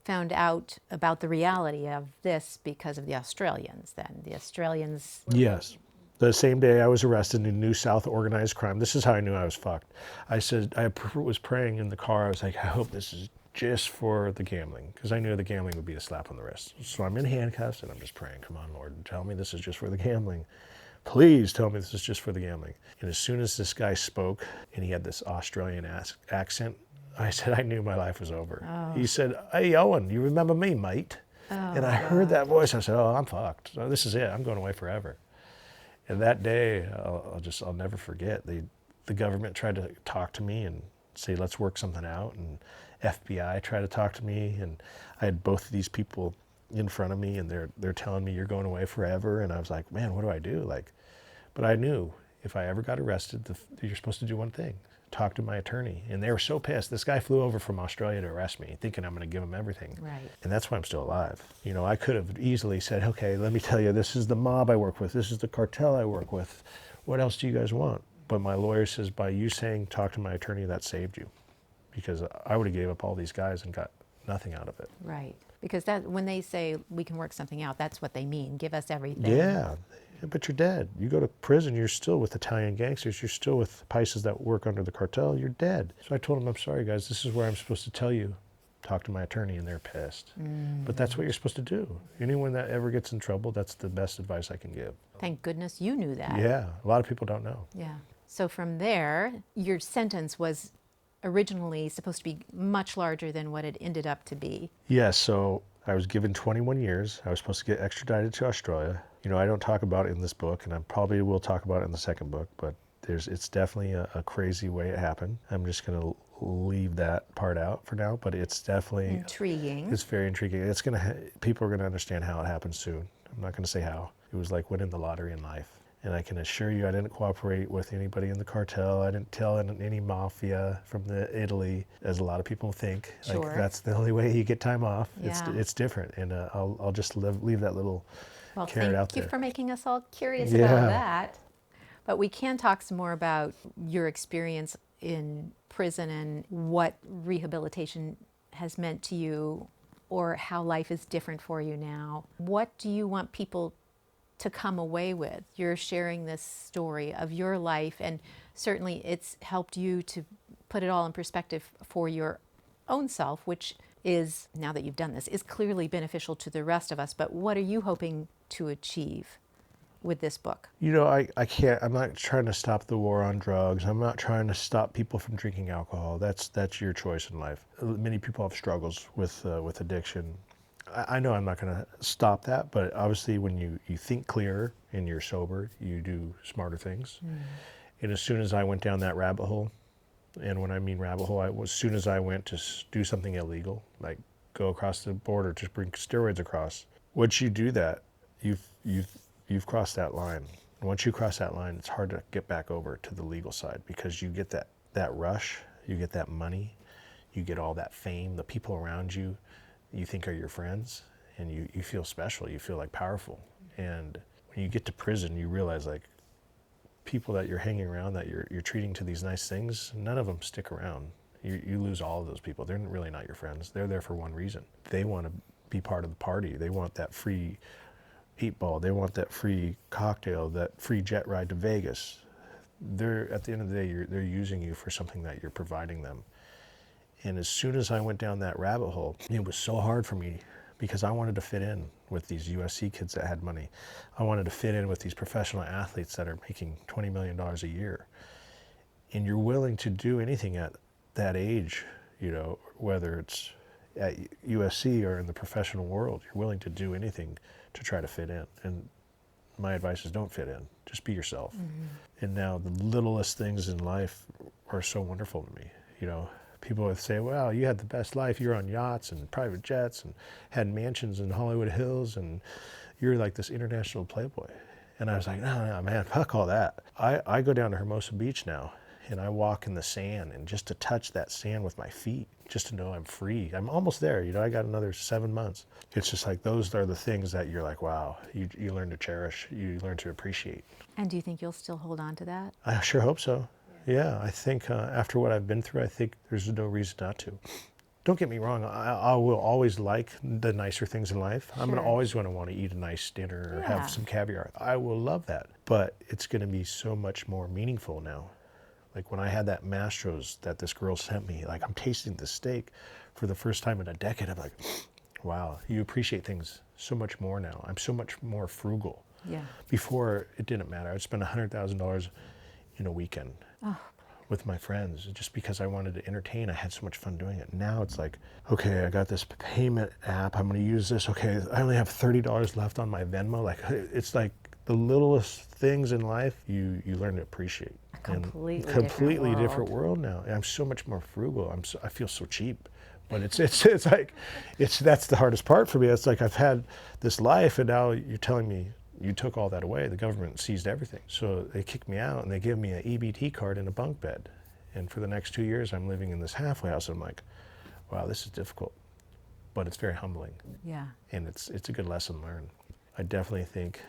found out about the reality of this because of the Australians then. The Australians... Yes. The same day I was arrested in New South organized crime. This is how I knew I was fucked. I said, I was praying in the car. I was like, I hope this is just for the gambling, because I knew the gambling would be a slap on the wrist. So I'm in handcuffs and I'm just praying, come on, Lord, tell me this is just for the gambling. Please tell me this is just for the gambling. And as soon as this guy spoke and he had this Australian accent, I said, I knew my life was over. Oh. He said, hey, Owen, you remember me, mate? Oh, and I heard that voice. I said, oh, I'm fucked. So this is it. I'm going away forever. And that day, I'll never forget. The government tried to talk to me and say, let's work something out. And FBI tried to talk to me. And I had both of these people in front of me, and they're telling me you're going away forever. And I was like, man, what do I do? But I knew if I ever got arrested, you're supposed to do one thing. Talk to my attorney. And they were so pissed. This guy flew over from Australia to arrest me, thinking I'm going to give him everything. Right. And that's why I'm still alive. You know, I could have easily said, okay, let me tell you, this is the mob I work with. This is the cartel I work with. What else do you guys want? But my lawyer says, by you saying, talk to my attorney, that saved you. Because I would have gave up all these guys and got nothing out of it. Right. Because when they say we can work something out, that's what they mean. Give us everything. Yeah. But you're dead. You go to prison, you're still with Italian gangsters, you're still with Pisces that work under the cartel, you're dead. So I told them, I'm sorry guys, this is where I'm supposed to tell you. Talk to my attorney, and they're pissed. But that's what you're supposed to do. Anyone that ever gets in trouble, that's the best advice I can give. Thank goodness you knew that. Yeah, a lot of people don't know. Yeah. So from there, your sentence was originally supposed to be much larger than what it ended up to be. Yeah, so I was given 21 years. I was supposed to get extradited to Australia. You know, I don't talk about it in this book, and I probably will talk about it in the second book, but it's definitely a crazy way it happened. I'm just going to leave that part out for now, but it's definitely intriguing. It's very intriguing. People are going to understand how it happened soon. I'm not going to say how. It was like winning the lottery in life. And I can assure you I didn't cooperate with anybody in the cartel. I didn't tell any mafia from Italy, as a lot of people think. Sure. Like that's the only way you get time off. Yeah. It's different. And I'll just leave that little carrot out there. Thank you for making us all curious Yeah. about that. But we can talk some more about your experience in prison and what rehabilitation has meant to you, or how life is different for you now. What do you want people to come away with? You're sharing this story of your life, and certainly it's helped you to put it all in perspective for your own self, which is, now that you've done this, is clearly beneficial to the rest of us. But what are you hoping to achieve with this book? You know, I'm not trying to stop the war on drugs. I'm not trying to stop people from drinking alcohol. That's your choice in life. Many people have struggles with addiction. I know I'm not going to stop that, but obviously when you think clearer and you're sober, you do smarter things. And as soon as I went down that rabbit hole, and when I mean rabbit hole, as soon as I went to do something illegal, like go across the border to bring steroids across, once you do that, you've crossed that line. Once you cross that line, it's hard to get back over to the legal side, because you get that rush, you get that money, you get all that fame, the people around you you think are your friends, and you feel special, you feel like powerful. And when you get to prison, you realize like people that you're hanging around, that you're treating to these nice things, none of them stick around. You lose all of those people. They're really not your friends. They're there for one reason. They want to be part of the party. They want that free 8-ball. They want that free cocktail, that free jet ride to Vegas. They're, at the end of the day, they're using you for something that you're providing them. And as soon as I went down that rabbit hole, it was so hard for me, because I wanted to fit in with these USC kids that had money. I wanted to fit in with these professional athletes that are making $20 million a year. And you're willing to do anything at that age, you know, whether it's at USC or in the professional world, you're willing to do anything to try to fit in. And my advice is don't fit in, just be yourself. And now the littlest things in life are so wonderful to me, you know. People would say, well, you had the best life. You're on yachts and private jets and had mansions in Hollywood Hills, and you're like this international playboy. And I was like, no, man, fuck all that. I go down to Hermosa Beach now, and I walk in the sand, and just to touch that sand with my feet, just to know I'm free. I'm almost there. You know, I got another 7 months. It's just like, those are the things that you're like, wow, you learn to cherish, you learn to appreciate. And do you think you'll still hold on to that? I sure hope so. Yeah, I think after what I've been through, I think there's no reason not to. Don't get me wrong, I will always like the nicer things in life. I'm gonna always want to eat a nice dinner or have some caviar. I will love that, but it's gonna be so much more meaningful now. Like when I had that Mastro's that this girl sent me, like I'm tasting the steak for the first time in a decade. I'm like, wow, you appreciate things so much more now. I'm so much more frugal. Yeah. Before, it didn't matter. I'd spend $100,000 in a weekend with my friends just because I wanted to entertain. I had so much fun doing it. Now it's like, okay, I got this payment app. I'm going to use this. Okay, I only have $30 left on my Venmo. Like, it's like the littlest things in life you learn to appreciate. A completely different world now. And I'm so much more frugal. I feel so cheap. But it's like, that's the hardest part for me. It's like I've had this life, and now you're telling me you took all that away. The government seized everything. So they kicked me out, and they give me an EBT card and a bunk bed. And for the next 2 years, I'm living in this halfway house. And I'm like, wow, this is difficult, but it's very humbling. Yeah. And it's a good lesson learned. I definitely think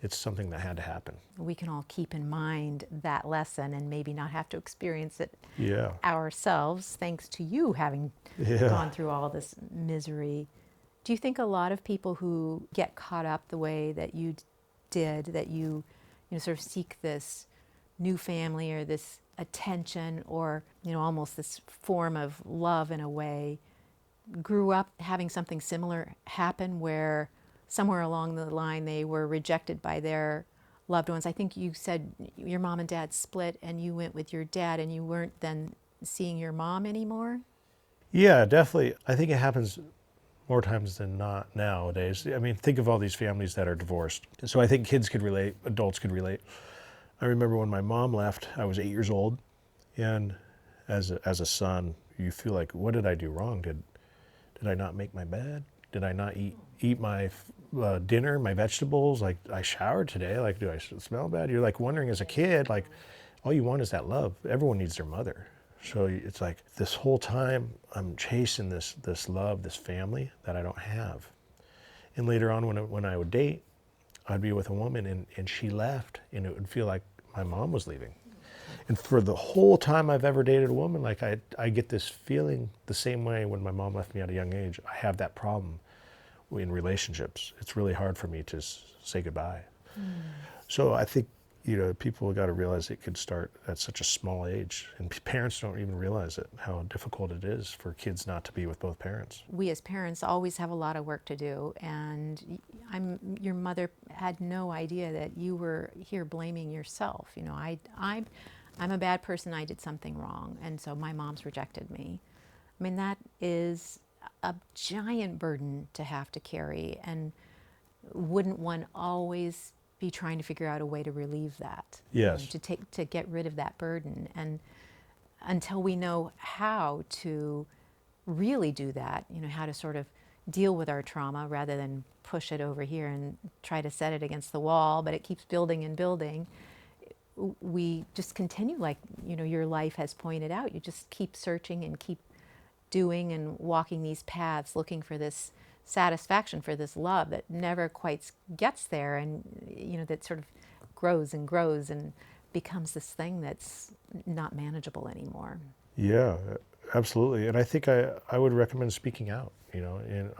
it's something that had to happen. We can all keep in mind that lesson and maybe not have to experience it Yeah. ourselves, thanks to you having gone through all this misery. Do you think a lot of people who get caught up the way that you did, that you sort of seek this new family or this attention or, almost this form of love in a way, grew up having something similar happen where somewhere along the line they were rejected by their loved ones? I think you said your mom and dad split and you went with your dad and you weren't then seeing your mom anymore? Yeah, definitely. I think it happens more times than not nowadays. I mean, think of all these families that are divorced. So I think kids could relate, adults could relate. I remember when my mom left, I was 8 years old, and as a son, you feel like, what did I do wrong? Did I not make my bed? Did I not eat my dinner, my vegetables, like I showered today, like do I smell bad? You're like wondering as a kid, like all you want is that love. Everyone needs their mother. So it's like this whole time I'm chasing this love, this family that I don't have. And later on when I would date, I'd be with a woman and she left and it would feel like my mom was leaving. And for the whole time I've ever dated a woman, like I get this feeling the same way when my mom left me at a young age. I have that problem in relationships. It's really hard for me to say goodbye. So I think, people got to realize it could start at such a small age. And parents don't even realize it, how difficult it is for kids not to be with both parents. We as parents always have a lot of work to do, and your mother had no idea that you were here blaming yourself. I'm a bad person, I did something wrong, and so my mom's rejected me. I mean, that is a giant burden to have to carry, and wouldn't one always be trying to figure out a way to relieve that? Yes. To get rid of that burden. And until we know how to really do that, how to sort of deal with our trauma rather than push it over here and try to set it against the wall, but it keeps building and building, we just continue like, your life has pointed out. You just keep searching and keep doing and walking these paths, looking for this satisfaction, for this love that never quite gets there, and that sort of grows and grows and becomes this thing that's not manageable anymore. Yeah, absolutely. And I think I would recommend speaking out, and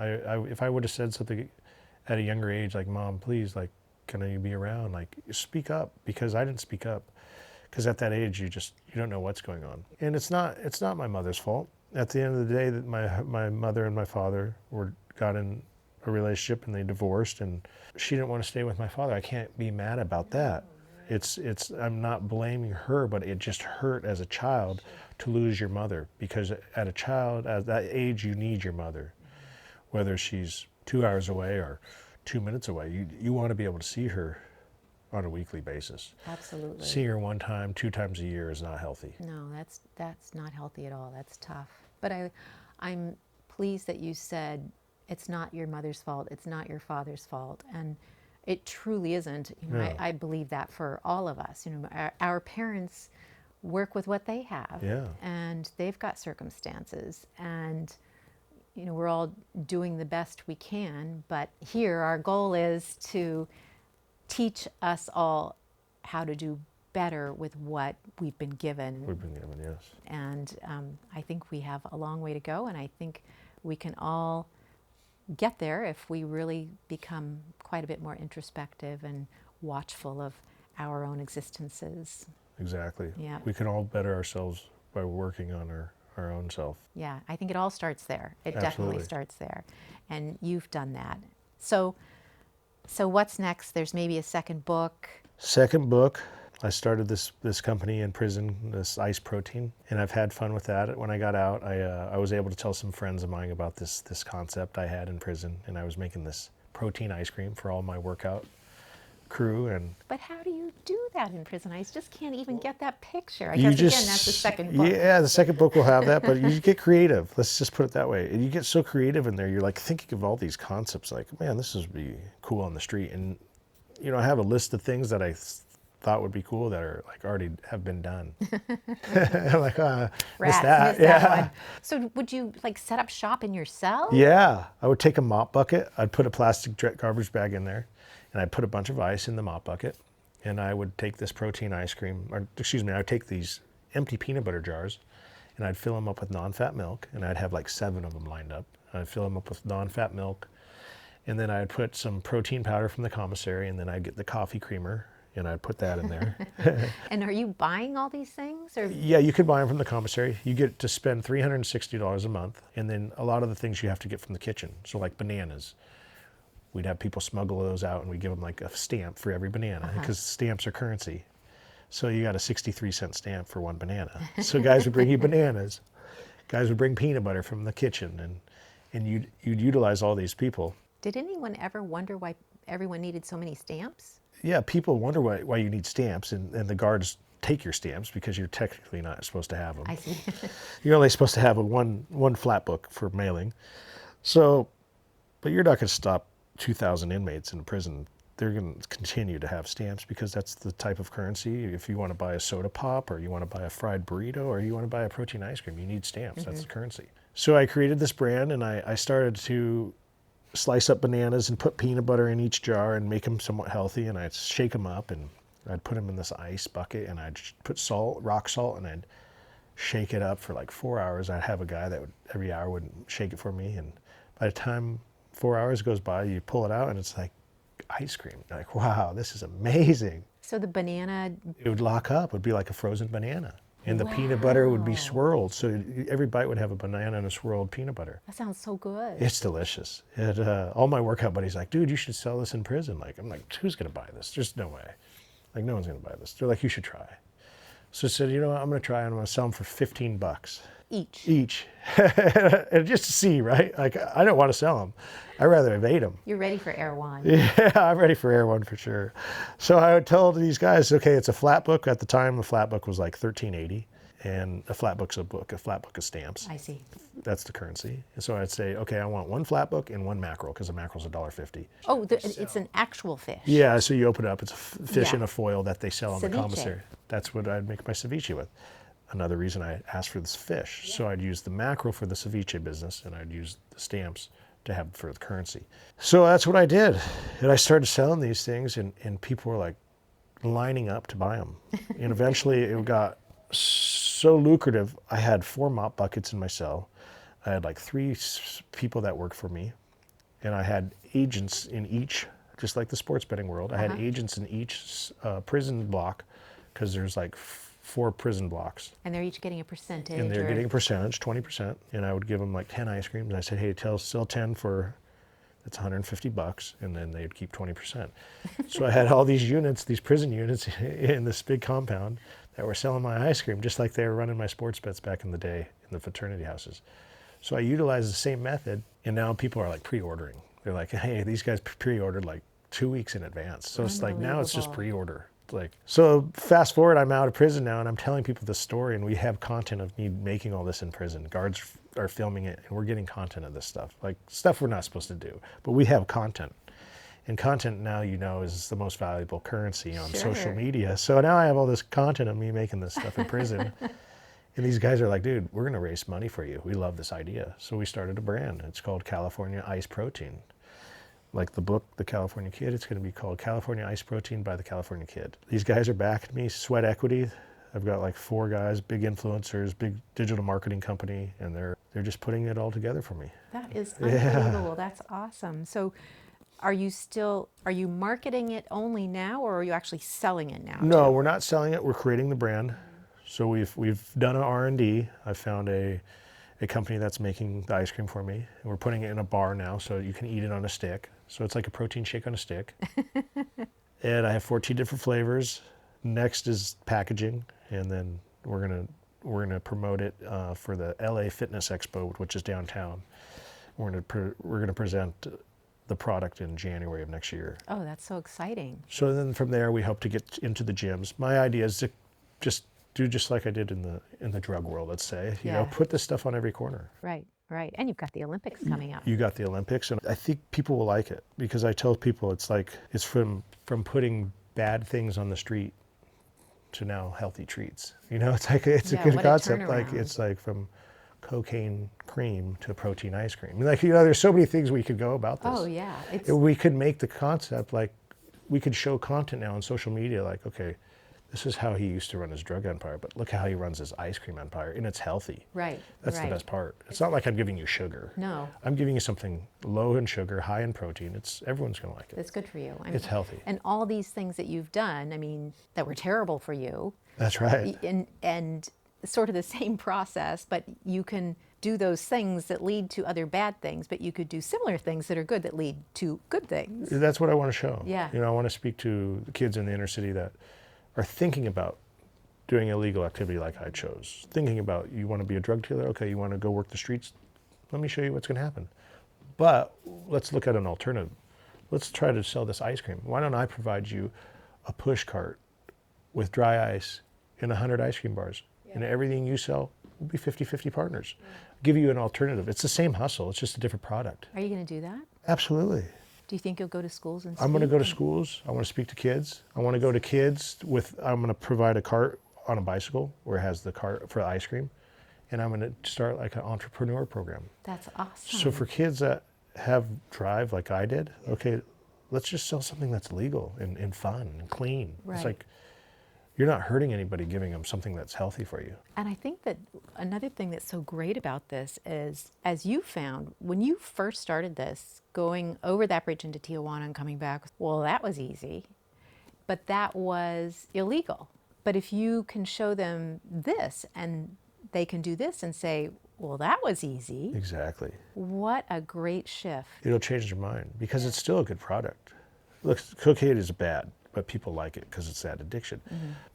if I would have said something at a younger age, like, Mom, please, like, can I be around? Like, speak up, because I didn't speak up. Because at that age, you don't know what's going on. And it's not my mother's fault. At the end of the day, that my mother and my father got in a relationship and they divorced, and she didn't want to stay with my father. I can't be mad about that. I'm not blaming her, but it just hurt as a child to lose your mother, because at that age, you need your mother. Whether she's 2 hours away or 2 minutes away, you want to be able to see her on a weekly basis. Absolutely. Seeing her 1 time, 2 times a year is not healthy. No, that's not healthy at all. That's tough. But I'm pleased that you said it's not your mother's fault, it's not your father's fault, and it truly isn't. No. I believe that for all of us. Our parents work with what they have, Yeah. and they've got circumstances, and we're all doing the best we can. But here, our goal is to teach us all how to do better with what we've been given. We've been given, yes. And I think we have a long way to go, and I think we can all get there if we really become quite a bit more introspective and watchful of our own existences. Exactly. Yeah. We can all better ourselves by working on our own self. Yeah, I think it all starts there. It Absolutely. definitely starts there. And you've done that. So what's next? There's maybe a second book. Second book, I started this company in prison, this ice protein, and I've had fun with that. When I got out, I was able to tell some friends of mine about this concept I had in prison, and I was making this protein ice cream for all my workout crew. But how do you do that in prison? I just can't even get that picture. I You guess just, again, that's the second book. Yeah, the second book will have that, but you get creative. Let's just put it that way. And you get so creative in there. You're like thinking of all these concepts, like, man, this would be cool on the street. And I have a list of things that I thought would be cool that are like already have been done. I'm like, Rats, that. missed Yeah. that one. So would you like set up shop in your cell? Yeah, I would take a mop bucket. I'd put a plastic garbage bag in there, and I'd put a bunch of ice in the mop bucket, and I would take this protein ice cream, I would take these empty peanut butter jars, and I'd fill them up with non-fat milk, and I'd have like 7 of them lined up. I'd fill them up with non-fat milk, and then I'd put some protein powder from the commissary, and then I'd get the coffee creamer, and I'd put that in there. And are you buying all these things? Or Yeah, you could buy them from the commissary. You get to spend $360 a month, and then a lot of the things you have to get from the kitchen. So like bananas. We'd have people smuggle those out, and we give them like a stamp for every banana, because stamps are currency. So you got a 63-cent stamp for 1 banana. So guys would bring you bananas. Guys would bring peanut butter from the kitchen, and you'd utilize all these people. did anyone ever wonder why everyone needed so many stamps? Yeah, people wonder why you need stamps, and the guards take your stamps because you're technically not supposed to have them. I see. You're only supposed to have one flat book for mailing. So, but you're not going to stop 2,000 inmates in prison, they're going to continue to have stamps because that's the type of currency. If you want to buy a soda pop, or you want to buy a fried burrito, or you want to buy a protein ice cream, you need stamps. That's the currency. So I created this brand, and I started to slice up bananas and put peanut butter in each jar and make them somewhat healthy, and I'd shake them up, and I'd put them in this ice bucket, and I'd put salt, rock salt, and I'd shake it up for like 4 hours. I'd have a guy that would every hour would shake it for me, and by the time 4 hours goes by, you pull it out and it's like ice cream. You're like, wow, this is amazing. So the banana, It would lock up. It would be like a frozen banana. And the peanut butter would be swirled. So every bite would have a banana and a swirled peanut butter. that sounds so good. It's delicious. All my workout buddies are like, dude, you should sell this in prison. Like, I'm like, who's going to buy this? There's no way. Like, no one's going to buy this. They're like, you should try. So I said, you know what, I'm going to try, and I'm going to sell them for $15. Each. And just to see, right? Like, I don't want to sell them. I'd rather have ate them. You're ready for Air One. Yeah, I'm ready for Air One for sure. So I would tell these guys, okay, it's a flat book. At the time, a flat book was like $13.80. And a flat book's a book. A flat book is stamps. I see. That's the currency. And so I'd say, okay, I want one flat book and one mackerel, because a mackerel's $1.50. Oh, it's an actual fish. Yeah, so you open it up, it's a fish Yeah. in a foil that they sell in the Ceviche. commissary. That's what I'd make my ceviche with. Another reason I asked for this fish. So I'd use the mackerel for the ceviche business, and I'd use the stamps to have for the currency. So that's what I did. And I started selling these things, and people were like lining up to buy them. And eventually it got so lucrative. I had 4 mop buckets in my cell. I had like 3 people that worked for me, and I had agents in each, just like the sports betting world. I had agents in each prison block, because there's like 4 prison blocks. And they're each getting a percentage. And they're getting a percentage, 20%. And I would give them like 10 ice creams. And I said, hey, sell 10 for, that's $150. And then they'd keep 20%. So I had all these units, these prison units in this big compound that were selling my ice cream, just like they were running my sports bets back in the day in the fraternity houses. So I utilized the same method. And now people are like pre-ordering. They're like, hey, these guys pre-ordered like 2 weeks in advance. So it's like, now it's just pre-order. Like, so fast forward, I'm out of prison now, and I'm telling people this story, and we have content of me making all this in prison. Guards are filming it, and we're getting content of this stuff, like stuff we're not supposed to do, but we have content. And content now, you know, is the most valuable currency on social media. So now I have all this content of me making this stuff in prison. And these guys are like, dude, we're going to raise money for you. We love this idea. So we started a brand. It's called California Ice Protein. Like the book, The California Kid, it's going to be called California Ice Protein by the California Kid. These guys are backing me, sweat equity. I've got like 4 guys, big influencers, big digital marketing company, and they're just putting it all together for me. That is unbelievable. That's awesome. So are you marketing it only now, or are you actually selling it now? No, we're not selling it. We're creating the brand. So we've done an R&D. I found a company that's making the ice cream for me, and we're putting it in a bar now, so you can eat it on a stick. So it's like a protein shake on a stick. And I have 14 different flavors. Next is packaging, and then we're gonna promote it for the LA Fitness Expo, which is downtown. We're gonna present the product in January of next year. Oh, that's so exciting. So then from there, we hope to get into the gyms. My idea is to just do just like I did in the drug world, let's say. You know, put this stuff on every corner. Right, right. And you've got the Olympics coming up. You got the Olympics, and I think people will like it, because I tell people it's from putting bad things on the street to now healthy treats. You know, it's a good concept. Like, it's like from cocaine cream to protein ice cream. Like, you know, there's so many things we could go about this. Oh yeah. We could make the concept, like, we could show content now on social media, like, okay, this is how he used to run his drug empire, but look how he runs his ice cream empire, and it's healthy. Right. That's the best part. It's not like I'm giving you sugar. No. I'm giving you something low in sugar, high in protein. Everyone's going to like it. It's good for you. It's healthy. And all these things that you've done, I mean, that were terrible for you. That's right. And sort of the same process, but you can do those things that lead to other bad things, but you could do similar things that are good that lead to good things. That's what I want to show. Yeah. You know, I want to speak to the kids in the inner city that are thinking about doing illegal activity like I chose. Thinking about, you want to be a drug dealer? Okay, you want to go work the streets? Let me show you what's going to happen. But let's look at an alternative. Let's try to sell this ice cream. Why don't I provide you a push cart with dry ice and 100 ice cream bars? Yeah. And everything you sell will be 50-50 partners. Yeah. Give you an alternative. It's the same hustle, it's just a different product. Are you going to do that? Absolutely. Do you think you'll go to schools and speak? I'm going to go to schools. I want to speak to kids. I want to go to kids I'm going to provide a cart on a bicycle where it has the cart for ice cream. And I'm going to start like an entrepreneur program. That's awesome. So for kids that have drive like I did, okay, let's just sell something that's legal and fun and clean. Right. It's like, you're not hurting anybody giving them something that's healthy for you. And I think that another thing that's so great about this is, as you found, when you first started this, going over that bridge into Tijuana and coming back, well, that was easy, but that was illegal. But if you can show them this and they can do this and say, well, that was easy. Exactly. What a great shift. It'll change their mind because it's still a good product. Look, cocaine is bad, but people like it because it's that addiction.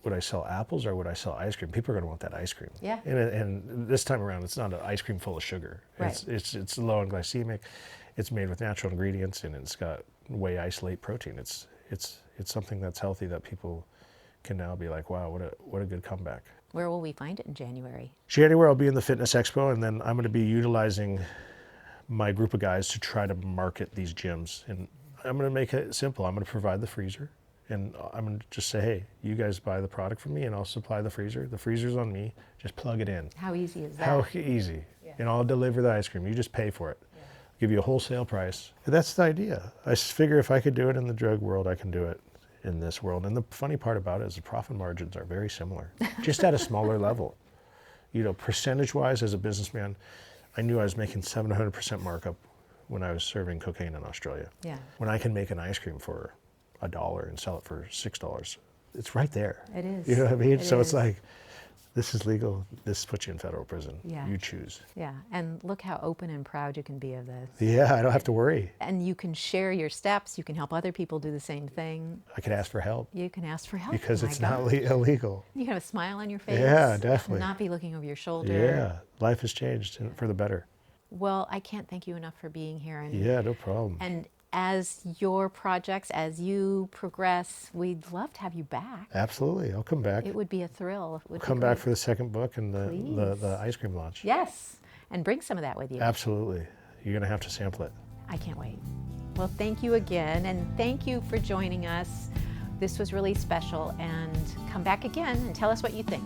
Would I sell apples or would I sell ice cream? People are going to want that ice cream. Yeah. And this time around, it's not an ice cream full of sugar. Right. It's low in glycemic. It's made with natural ingredients and it's got whey isolate protein. It's something that's healthy that people can now be like, wow, what a good comeback. Where will we find it in January? January, I'll be in the Fitness Expo, and then I'm going to be utilizing my group of guys to try to market these gyms. And I'm going to make it simple. I'm going to provide the freezer, and I'm going to just say, hey, you guys buy the product from me, and I'll supply the freezer. The freezer's on me. Just plug it in. How easy is that? How easy. Yeah. And I'll deliver the ice cream. You just pay for it. Yeah. Give you a wholesale price. That's the idea. I figure if I could do it in the drug world, I can do it in this world. And the funny part about it is the profit margins are very similar, just at a smaller level. You know, percentage-wise, as a businessman, I knew I was making 700% markup when I was serving cocaine in Australia. Yeah. When I can make an ice cream for $1 and sell it for $6, it's right there. It is. You know what I mean? It So is. it's like, this is legal. This puts you in federal prison. Yeah. You choose. Yeah, and look how open and proud you can be of this. Yeah, I don't have to worry. And you can share your steps. You can help other people do the same thing. I can ask for help You can ask for help. because Oh my it's not God. illegal. You can have a smile on your face. Yeah, definitely. Not be looking over your shoulder. Yeah, life has changed for the better. Well, I can't thank you enough for being here. And, Yeah, no problem. and as your projects, as you progress, we'd love to have you back. Absolutely, I'll come back. It would be a thrill. It would be Come back great. for the second book and the Please. ice cream launch. Yes, and bring some of that with you. Absolutely. You're going to have to sample it. I can't wait. Well, thank you again, and thank you for joining us. This was really special, and come back again and tell us what you think.